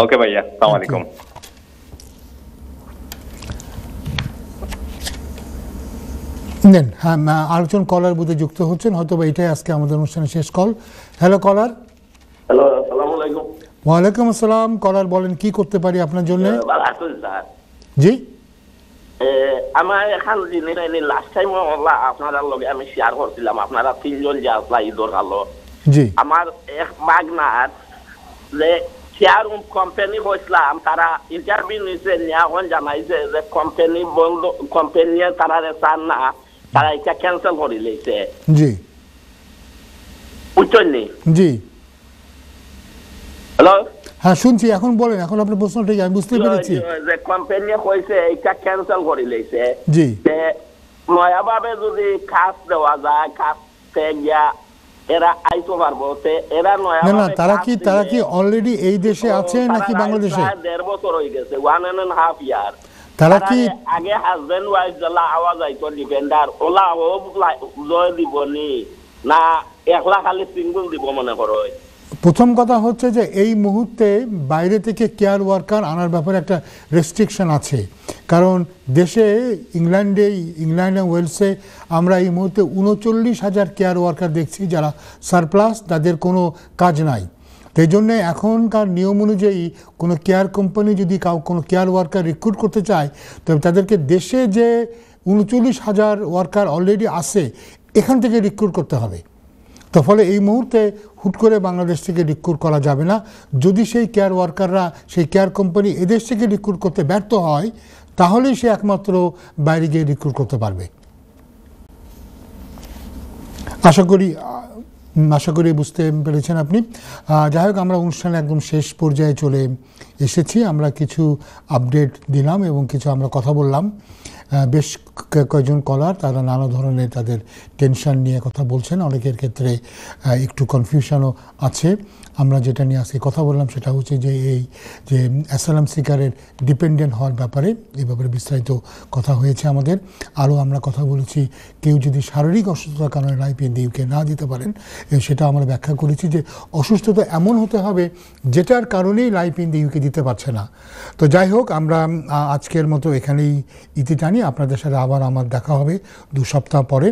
ওকে ভাইয়া, আসসালামু আলাইকুম। নেন, হ্যাঁ, আরেকজন কলার বুথে যুক্ত হচ্ছেন, হয়তো বা এটাই আজকে আমাদের অনুষ্ঠানের শেষ কল। হ্যালো কলার। হ্যালো, আসসালামু আলাইকুম। ওয়ালাইকুম আসসালাম। কলার বলেন, কি করতে পারি আপনার জন্য? স্যার, জি, আমার এখন জিনিস লাস্ট টাইম আপনার লগে আমি শেয়ার করছিলাম, আপনারা 3 জন যে আসলা ঈদর আলো, জি, আমার এক মাগনার যে শেয়ার কোম্পানি হয়েছিলাম, তারা ইন্টারভিউ নিছে, এখন জানাইছে যে কোম্পানি বন্ধ, কোম্পানি তারা চান না, তারা এটা ক্যান্সেল করে লেছে। জি, বুঝছেন নি? জি, হ্যালো, হ্যাঁ শুনছি, এখন বলেন, এখন আপনার প্রশ্ন ঠিক আমি বুঝতে পেরেছি। যে কোম্পানি হয়েছে এটা ক্যান্সেল করে লেছে, জি, নয়াভাবে যদি কাজ দেওয়া যায়, কাজ গিয়া এরা আইতে পারবো, এরা না না, তারা কি অলরেডি এই দেশে আছে নাকি বাংলাদেশে? 1.5 বছর হয়ে গেছে, 1.5 ইয়ার। তারা কি আগে হাজবেন্ড ওয়াইফ জলা আওয়াজ আইতো ডিফেন্ডার, ওলা জয় দিব নি না একলা খালি সিঙ্গল দিব মনে করো? প্রথম কথা হচ্ছে যে এই মুহূর্তে বাইরে থেকে কেয়ার ওয়ার্কার আনার ব্যাপারে একটা রেস্ট্রিকশন আছে, কারণ দেশে ইংল্যান্ড ওয়েলসে আমরা এই মুহূর্তে 39,000 কেয়ার ওয়ার্কার দেখছি যারা সারপ্লাস, তাদের কোনো কাজ নাই। সেই জন্যে এখনকার নিয়ম অনুযায়ী কোনো কেয়ার কোম্পানি যদি কোনো কেয়ার ওয়ার্কার রিক্রুট করতে চায়, তবে তাদেরকে দেশে যে 39,000 ওয়ার্কার অলরেডি আছে এখান থেকে রিক্রুট করতে হবে। তো ফলে এই মুহূর্তে হুট করে বাংলাদেশ থেকে রিক্রুট করা যাবে না। যদি সেই কেয়ার ওয়ার্কাররা, সেই কেয়ার কোম্পানি এদেশ থেকে রিক্রুট করতে ব্যর্থ হয়, তাহলেই সে একমাত্র বাইরে গিয়ে রিক্রুট করতে পারবে। আশা করি বুঝতে পেরেছেন আপনি। যাই হোক, আমরা অনুষ্ঠানে একদম শেষ পর্যায়ে চলে এসেছি। আমরা কিছু আপডেট দিলাম এবং কিছু আমরা কথা বললাম। বেশ কয়েকজন কলার তারা নানা ধরনের তাদের টেনশন নিয়ে কথা বলছেন, অনেকের ক্ষেত্রে একটু কনফিউশনও আছে। আমরা যেটা নিয়ে আজকে কথা বললাম সেটা হচ্ছে যে এই যে অ্যাসাইলাম সিকারের ডিপেন্ডেন্ট হওয়ার ব্যাপারে, এই ব্যাপারে বিস্তারিত কথা হয়েছে আমাদের। আরও আমরা কথা বলেছি কেউ যদি শারীরিক অসুস্থতার কারণে লাইফ ইন দি ইউকে না দিতে পারেন, সেটা আমরা ব্যাখ্যা করেছি যে অসুস্থতা এমন হতে হবে যেটার কারণেই লাইফ ইন দি ইউকে দিতে পারছে না। তো যাই হোক, আমরা আজকের মতো এখানেই ইতি টানি। আপনাদের সাথে আবার আমার দেখা হবে 2 সপ্তাহ পরে।